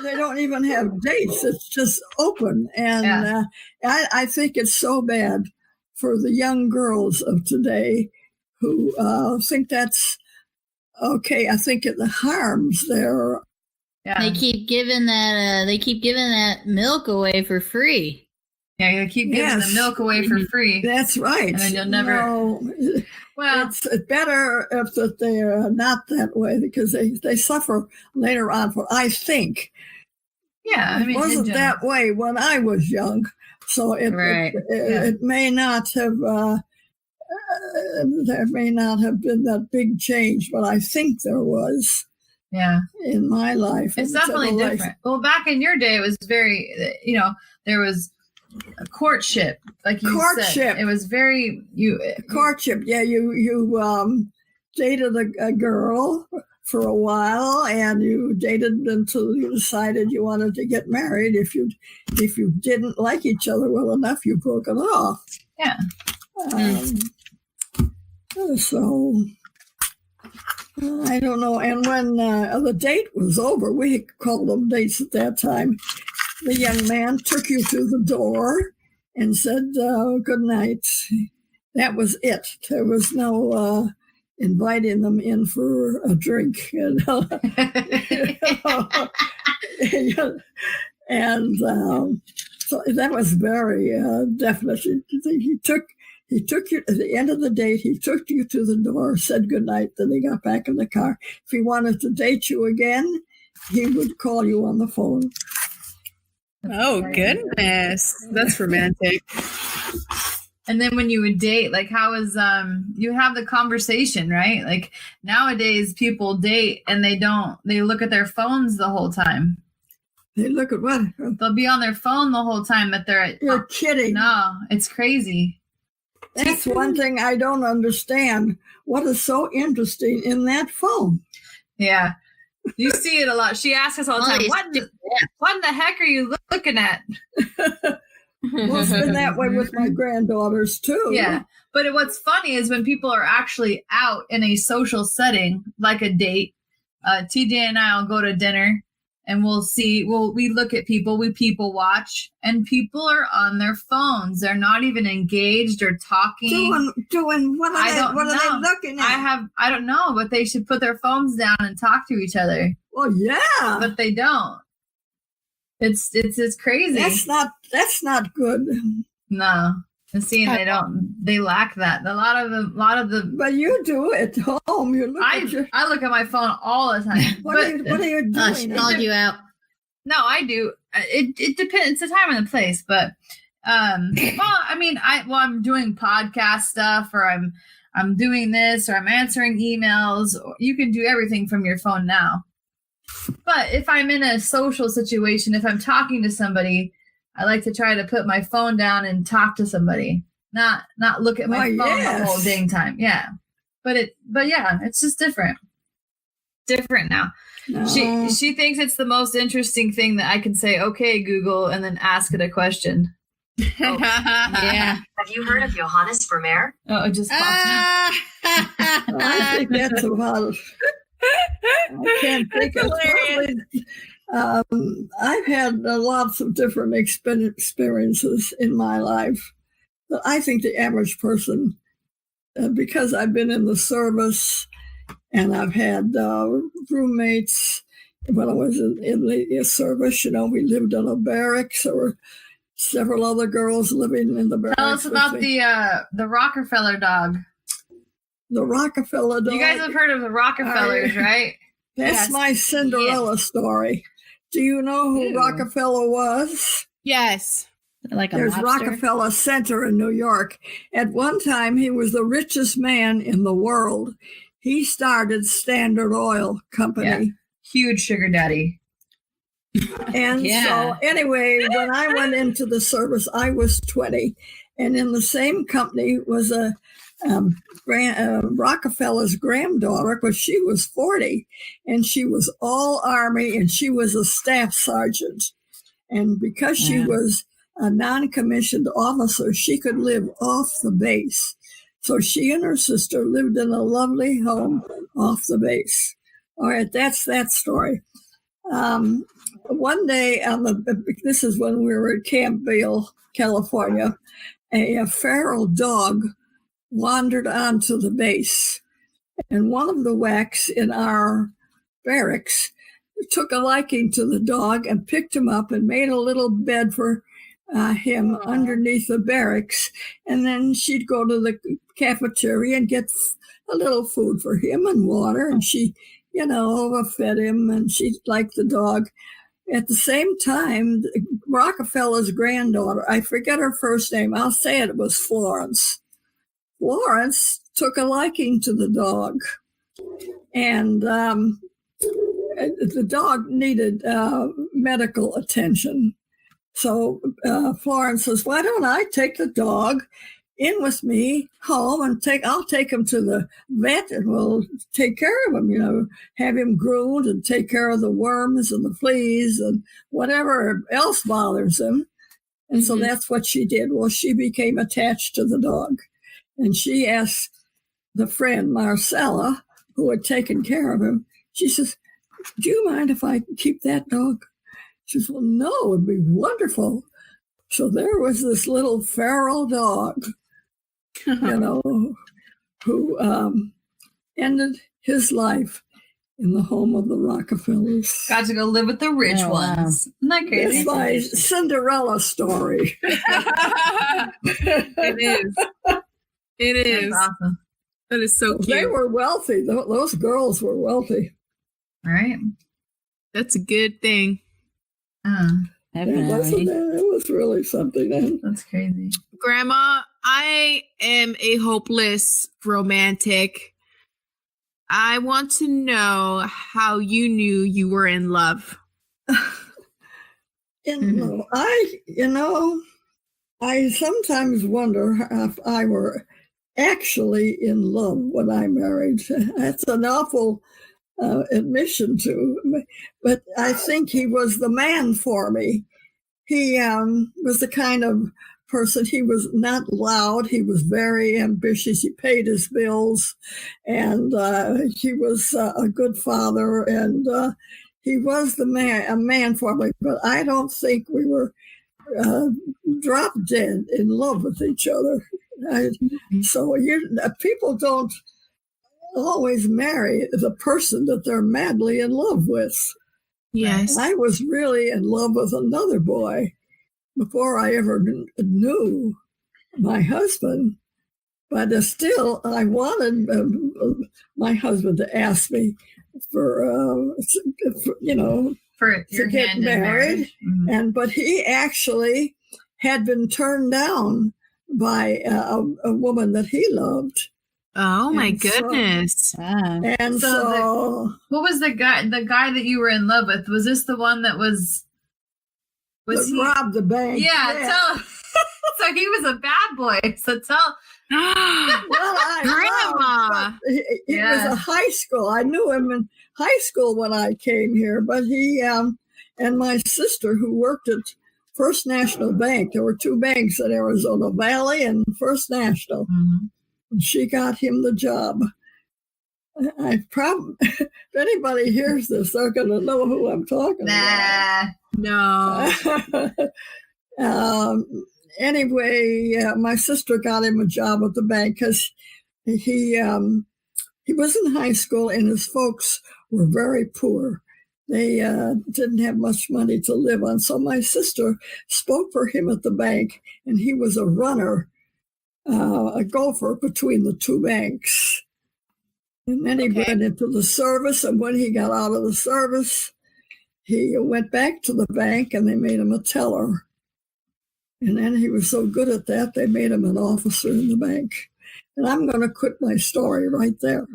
F: they don't even have dates. It's just open. And I think it's so bad for the young girls of today who think that's okay. I think it harms their.
B: Yeah. They keep giving that milk away for free.
A: Yeah, they keep giving the milk away for free.
F: That's right.
A: And then you'll never.
F: Well, it's better if that they're not that way because they suffer later on. For I think.
A: Yeah, I mean,
F: it wasn't that way when I was young, so it may not have. There may not have been that big change, but I think there was.
A: Yeah.
F: In my life.
A: It's definitely different. Well, back in your day, it was very, there was a courtship. Like you said. It was very,
F: courtship. Yeah. You dated a girl for a while and you dated until you decided you wanted to get married. If you didn't like each other well enough, you broke it off.
A: Yeah.
F: So I don't know. And when the date was over, we called them dates at that time, the young man took you to the door and said, good night. That was it. There was no inviting them in for a drink. And so that was very definite. He took you at the end of the date. He took you to the door, said goodnight. Then he got back in the car. If he wanted to date you again, he would call you on the phone.
E: Oh, goodness. That's romantic.
A: And then when you would date, like how is, you have the conversation, right? Like nowadays people date and they look at their phones the whole time.
F: They look at what?
A: They'll be on their phone the whole time, but
F: You're kidding.
A: No, it's crazy.
F: That's one thing I don't understand. What is so interesting in that phone?
A: Yeah. You see it a lot. She asks us all the time, what in the heck are you looking at?
F: Well, it's been that way with my granddaughters, too.
A: Yeah. But what's funny is when people are actually out in a social setting, like a date, TJ and I will go to dinner, and we look at people, we people watch, and people are on their phones. They're not even engaged or talking.
F: Doing what are they looking at?
A: I don't know, but they should put their phones down and talk to each other.
F: Well, yeah.
A: But they don't. It's crazy.
F: That's not good.
A: No. And seeing they lack that. A lot of the.
F: But you do it at home.
A: I look at my phone all the time.
F: What are you doing?
B: She called you out.
A: No, I do. It depends. It's the time and the place. But well, I mean, I'm doing podcast stuff, or I'm doing this, or I'm answering emails. You can do everything from your phone now. But if I'm in a social situation, if I'm talking to somebody, I like to try to put my phone down and talk to somebody, not look at my phone the whole dang time. Yeah. But yeah, it's just different now.
F: No.
A: She thinks it's the most interesting thing that I can say, okay, Google, and then ask it a question.
B: Oh, yeah.
G: Have you heard of Johannes Vermeer?
A: Oh, it just popped up.
F: I think that's about. I can't think of it. I've had lots of different experiences in my life. But I think the average person, because I've been in the service and I've had roommates when I was in the service, we lived in a barracks. There were several other girls living in the barracks.
A: Tell us about the Rockefeller dog.
F: The Rockefeller dog.
A: You guys have heard of the Rockefellers, right?
F: That's my Cinderella story. Do you know who Rockefeller was?
E: Yes.
B: Like
F: There's Rockefeller Center in New York. At one time, he was the richest man in the world. He started Standard Oil Company.
A: Yeah. Huge sugar daddy.
F: And so anyway, when I went into the service, I was 20. And in the same company was a Rockefeller's granddaughter, because she was 40, and she was all Army, and she was a staff sergeant. And because she was a non-commissioned officer, she could live off the base. So she and her sister lived in a lovely home off the base. All right, that's that story. One day, this is when we were at Camp Vale, California, a feral dog wandered onto the base, and one of the WACs in our barracks took a liking to the dog and picked him up and made a little bed for him underneath the barracks, and then she'd go to the cafeteria and get a little food for him and water, and she fed him, and she liked the dog. At the same time, Rockefeller's granddaughter, I forget her first name, I'll say it was Florence. Florence took a liking to the dog, and the dog needed medical attention. So Florence says, "Why don't I take the dog in with me home and I'll take him to the vet and we'll take care of him, have him groomed and take care of the worms and the fleas and whatever else bothers him." And so that's what she did. Well, she became attached to the dog. And she asked the friend, Marcella, who had taken care of him, she says, "Do you mind if I keep that dog?" She says, "Well, no, it'd be wonderful." So there was this little feral dog, who ended his life in the home of the Rockefellers.
A: Got to go live with the rich ones. Isn't that crazy?
F: It's my Cinderella story.
E: It is. It is.
A: That's awesome.
E: That is so cute.
F: They were wealthy. Those girls were wealthy.
A: All right.
E: That's a good thing.
B: Definitely.
F: It was really something.
A: That's crazy.
E: Grandma, I am a hopeless romantic. I want to know how you knew you were in love.
F: I sometimes wonder if I were actually in love when I married. That's an awful admission to, but I think he was the man for me. He was the kind of person, he was not loud, he was very ambitious, he paid his bills, and he was a good father, and he was a man for me, but I don't think we were drop dead in love with each other. So people don't always marry the person that they're madly in love with.
E: Yes.
F: I was really in love with another boy before I ever knew my husband, but still I wanted my husband to ask me for
A: your
F: to get
A: hand in
F: married,
A: marriage. Mhm.
F: but he actually had been turned down by a woman that he loved.
E: Oh my
F: And so-
E: goodness.
B: Wow.
F: And so
A: What was the guy that you were in love with? Was this the one that was he
F: robbed the bank.
A: Yeah, tell so he was a bad boy. So tell
E: Grandma.
F: He was a high school. I knew him in high school when I came here, but he and my sister who worked at First National Bank. There were two banks in Arizona, Valley and First National.
A: Mhm.
F: And she got him the job. If anybody hears this, they're going to know who I'm talking about.
A: Nah.
E: No.
F: Anyway, my sister got him a job at the bank because he was in high school and his folks were very poor. They didn't have much money to live on. So my sister spoke for him at the bank, and he was a runner, a gopher between the two banks. And then he went into the service, and when he got out of the service, he went back to the bank, and they made him a teller. And then he was so good at that, they made him an officer in the bank. And I'm going to quit my story right there.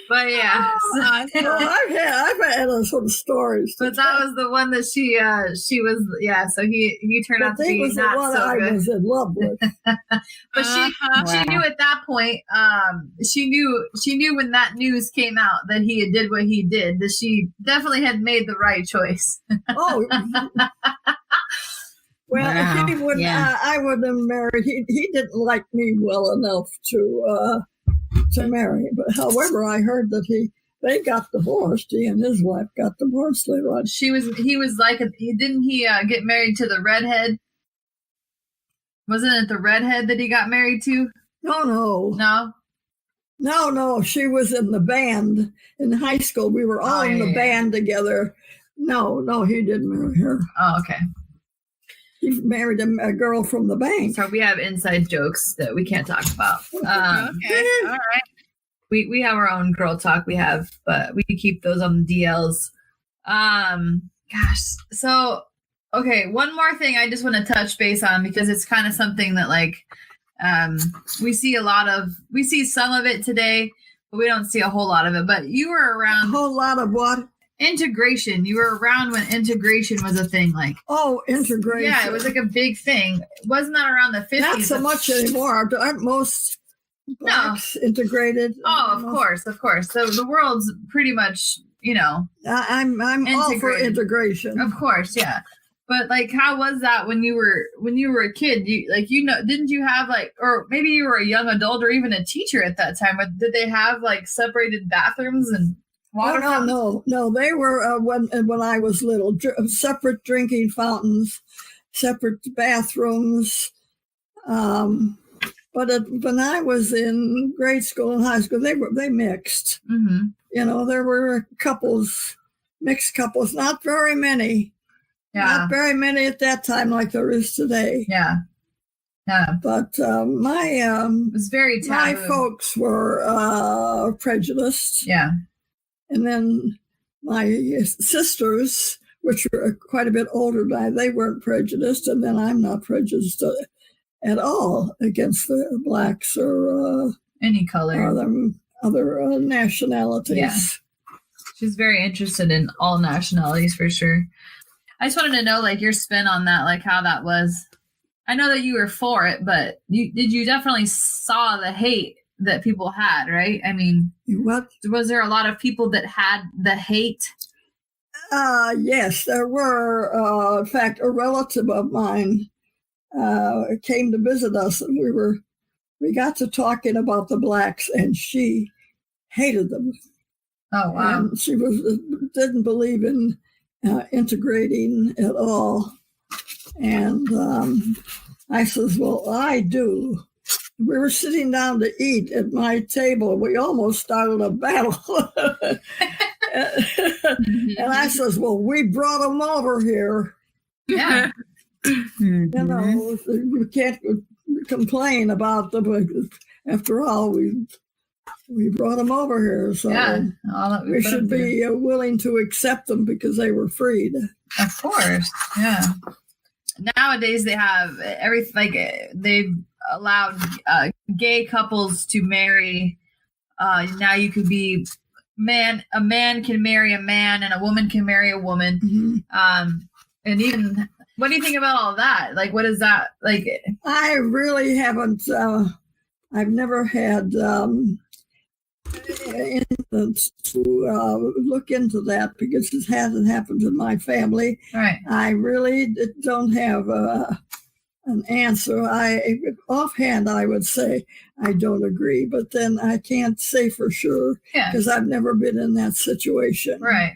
A: But yeah,
F: I've had some stories.
A: but that was the one that she was So he turned out to be
F: was the
A: not
F: one
A: so
F: I
A: good.
F: was in love with.
A: But she knew at that point. She knew when that news came out that he did what he did. That she definitely had made the right choice.
F: Oh. Well,
B: Wow.
F: he would.
B: Yeah.
F: I would have married. He didn't like me well enough to marry. But however, I heard that they got divorced. He and his wife got divorced later on.
A: He was like, didn't he get married to the redhead? Wasn't it the redhead that he got married to?
F: No. She was in the band in high school. We were all in the band together. No, he didn't marry her.
A: Oh, okay.
F: He married a girl from the bank.
A: So we have inside jokes that we can't talk about.
E: Okay. All right.
A: We have our own girl talk but we keep those on the DLs. Gosh. So, okay. One more thing I just want to touch base on because it's kind of something that we see some of it today, but we don't see a whole lot of it. But you were around.
F: A whole lot of what?
A: Integration. You were around when integration was a thing.
F: Integration.
A: Yeah, it was like a big thing. Wasn't that around the 50s?
F: Not so much anymore. Aren't most blacks integrated?
A: Oh, of course. So the world's pretty much,
F: I'm all for integration.
A: Of course, yeah. But how was that when you were a kid? Didn't you have or maybe you were a young adult or even a teacher at that time? Did they have separated bathrooms and water fountains?
F: No. They were when I was little, separate drinking fountains, separate bathrooms. But when I was in grade school and high school, they mixed.
A: Mm-hmm.
F: There were mixed couples, not very many.
A: Yeah.
F: Not very many at that time like there is today.
A: Yeah.
F: But
A: it was very taboo.
F: my folks were prejudiced.
A: Yeah.
F: And then my sisters, which were quite a bit older than I, they weren't prejudiced. And then I'm not prejudiced at all against the blacks or
A: any color
F: or other nationalities.
A: Yeah. She's very interested in all nationalities for sure. I just wanted to know your spin on that, how that was. I know that you were for it, but you definitely saw the hate that people had, right? I mean,
F: what
A: was there a lot of people that had the hate?
F: Yes, there were. In fact, a relative of mine came to visit us, and we got to talking about the blacks, and she hated them.
A: Oh, wow.
F: And she didn't believe in integrating at all. And I says, well, I do. We were sitting down to eat at my table. We almost started a battle. And I says, well, we brought them over here.
A: Yeah.
F: You know, you can't complain about them. After all, we brought them over here. So
A: Yeah. All that
F: we
A: put
F: should
A: up there.
F: be willing to accept them because they were freed.
A: Of course. Yeah. Nowadays they have everything, like they've allowed gay couples to marry. Now you could be a man can marry a man and a woman can marry a woman.
F: Mm-hmm.
A: And even, what do you think about all that? Like, what is that like?
F: I really haven't. I've never had instance to look into that because it hasn't happened in my family.
A: Right.
F: I really don't have an answer. Offhand, I would say I don't agree, but then I can't say for sure because I've never been in that situation.
A: Right.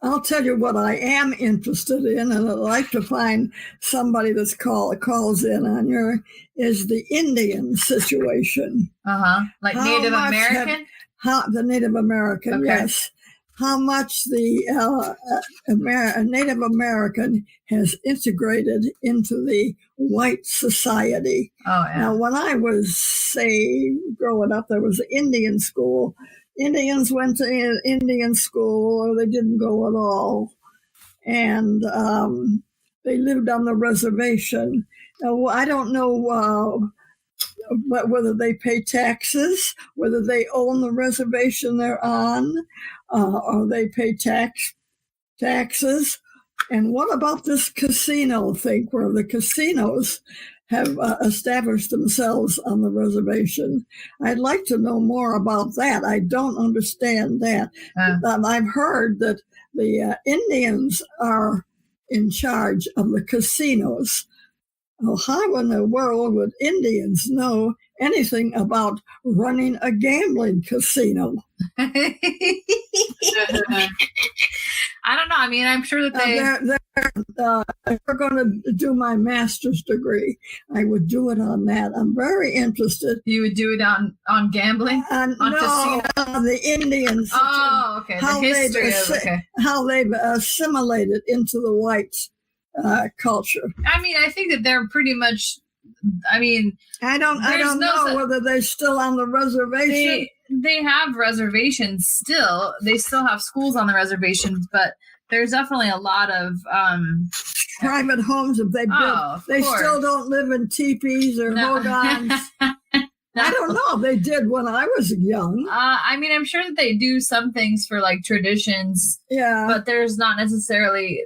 F: I'll tell you what I am interested in, and I'd like to find somebody that's calls in on your, is the Indian situation.
A: Like
F: How
A: Native
F: much
A: American?
F: The Native American,
A: Okay.
F: yes. How much the Native American has integrated into the white society.
A: Oh, yeah.
F: Now, when I was, say, growing up, there was an Indian school. Indians went to Indian school, or they didn't go at all. And they lived on the reservation. Now, I don't know whether they pay taxes, whether they own the reservation they're on, or they pay taxes. And what about this casino thing where the casinos have established themselves on the reservation? I'd like to know more about that. I don't understand that. I've heard that the Indians are in charge of the casinos. Well, how in the world would Indians know anything about running a gambling casino?
A: I don't know. I mean, I'm sure that they...
F: If we're going to do my master's degree, I would do it on that. I'm very interested.
A: You would do it on gambling? On
F: No, the Indians.
A: Oh, okay. The history
F: how they've assimilated into the white culture.
A: I mean, I think that they're pretty much, I mean...
F: I don't know whether they're still on the reservation.
A: They have reservations still. They still have schools on the reservations, but there's definitely a lot of
F: private homes that they built. They still don't live in teepees or hogans. I don't know. They did when I was young.
A: I mean, I'm sure that they do some things for like traditions.
F: Yeah.
A: But there's not necessarily...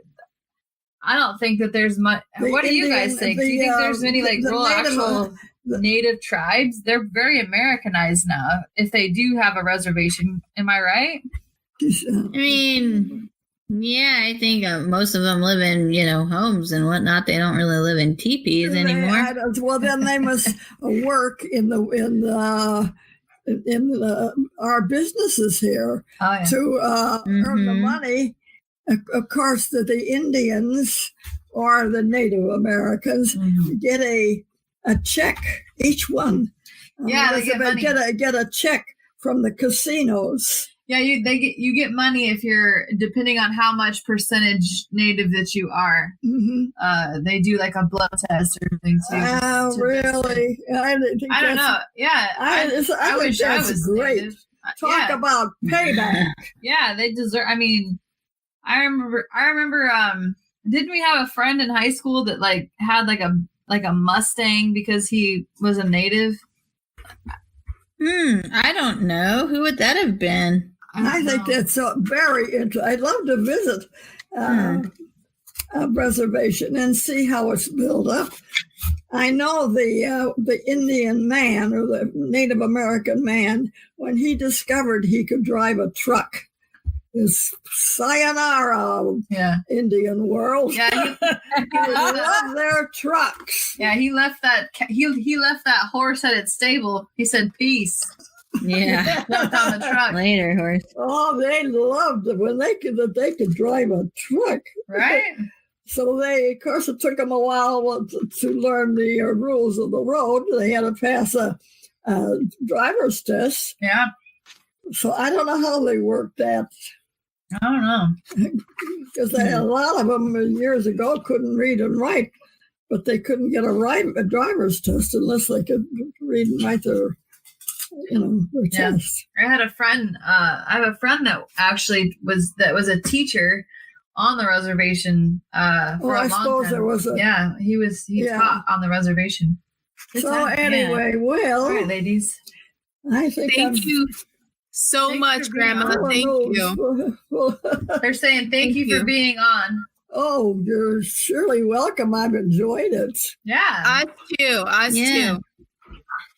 A: I don't think that there's much. What do you guys think? Do you think there's many like real actual native tribes? They're very Americanized now. If they do have a reservation, am I right?
B: I mean, yeah, I think most of them live in homes and whatnot. They don't really live in teepees anymore.
F: Well, then they must work in our businesses here to earn the money. Of course, the Indians or the Native Americans get a check, each one.
A: They get money.
F: Get a check from the casinos.
A: Yeah, you get money if you're, depending on how much percentage Native that you are. Mm-hmm. They do like a blood test or something too.
F: Oh, really?
A: I don't know. Yeah,
F: I wish that's great.
A: Native.
F: Talk about payback.
A: Yeah, they deserve. I mean. I remember didn't we have a friend in high school that like had like a Mustang because he was a native?
B: I don't know. Who would that have been?
F: I think that's very interesting. I'd love to visit a reservation and see how it's built up. I know the Indian man or the Native American man, when he discovered he could drive a truck, is sayonara, Indian world.
A: Yeah,
F: he loved their trucks.
A: Yeah, he left that horse at its stable. He said, "Peace."
B: Yeah.
A: Jumped on the truck.
B: Later, horse.
F: Oh, they loved it when they could drive a truck.
A: Right?
F: So of course, it took them a while to learn the rules of the road. They had to pass a driver's test.
A: Yeah.
F: So I don't know how they worked that.
A: I don't know.
F: Because a lot of them years ago couldn't read and write, but they couldn't get a driver's test unless they could read and write their test.
A: I had a friend. I have a friend that actually was a teacher on the reservation for a long
F: suppose
A: time.
F: there was a
A: he taught on the reservation. Good
F: So
A: time.
F: anyway, well,
A: All right, ladies.
F: I think
E: Thank you so
A: Thanks
E: much,
A: for being
E: Grandma.
A: on.
E: Thank you.
A: They're saying thank you for being on.
F: Oh, you're surely welcome. I've enjoyed it.
A: Yeah.
E: Us
B: Yeah.
E: too.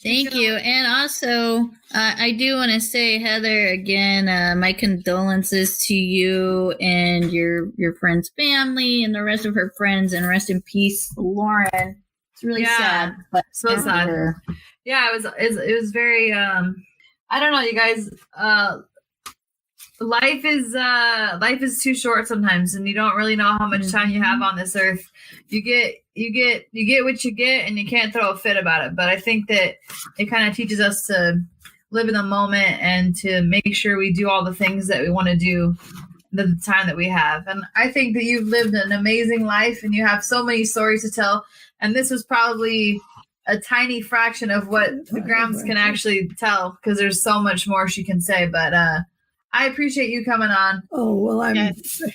B: Thank you. And also, I do want to say, Heather, again, my condolences to you and your friend's family and the rest of her friends, and rest in peace, Lauren. It's really sad. But
A: So sad. Yeah, it was very I don't know, you guys, life is too short sometimes, and you don't really know how much time you have on this earth. You get what you get, and you can't throw a fit about it. But I think that it kind of teaches us to live in the moment and to make sure we do all the things that we want to do the time that we have. And I think that you've lived an amazing life, and you have so many stories to tell. And this was probably a tiny fraction of what the Grams can actually tell, because there's so much more she can say. But I appreciate you coming on.
F: Oh, well, I'm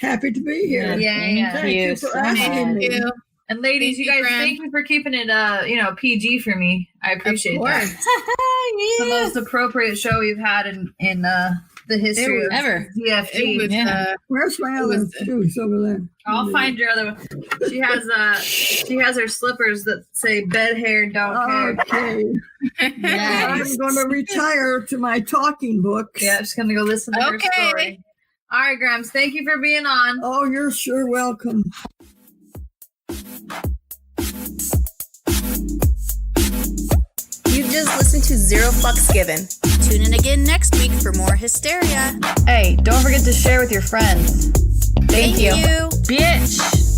F: happy to be here.
A: Yeah.
F: Thank you for asking me.
E: Thank you.
A: And ladies,
E: Thank
A: you
E: you,
A: guys,
E: Gran.
A: thank you for keeping it, PG for me. I appreciate that. It's the most appropriate show we've had in the history of
B: ever.
A: ZFG.
E: It was,
B: Yeah.
F: Where's my other shoes over there?
A: I'll find your other one. She has her slippers that say "bed hair, don't care."
F: Okay.
B: Nice.
F: I'm going to retire to my talking books.
A: Yeah, just gonna go listen to her story. All right, Grams, thank you for being on.
F: Oh, you're sure welcome.
H: You just listened to Zero Fucks Given. Tune in again next week for more hysteria.
A: Hey, don't forget to share with your friends. Thank you.
H: Bitch.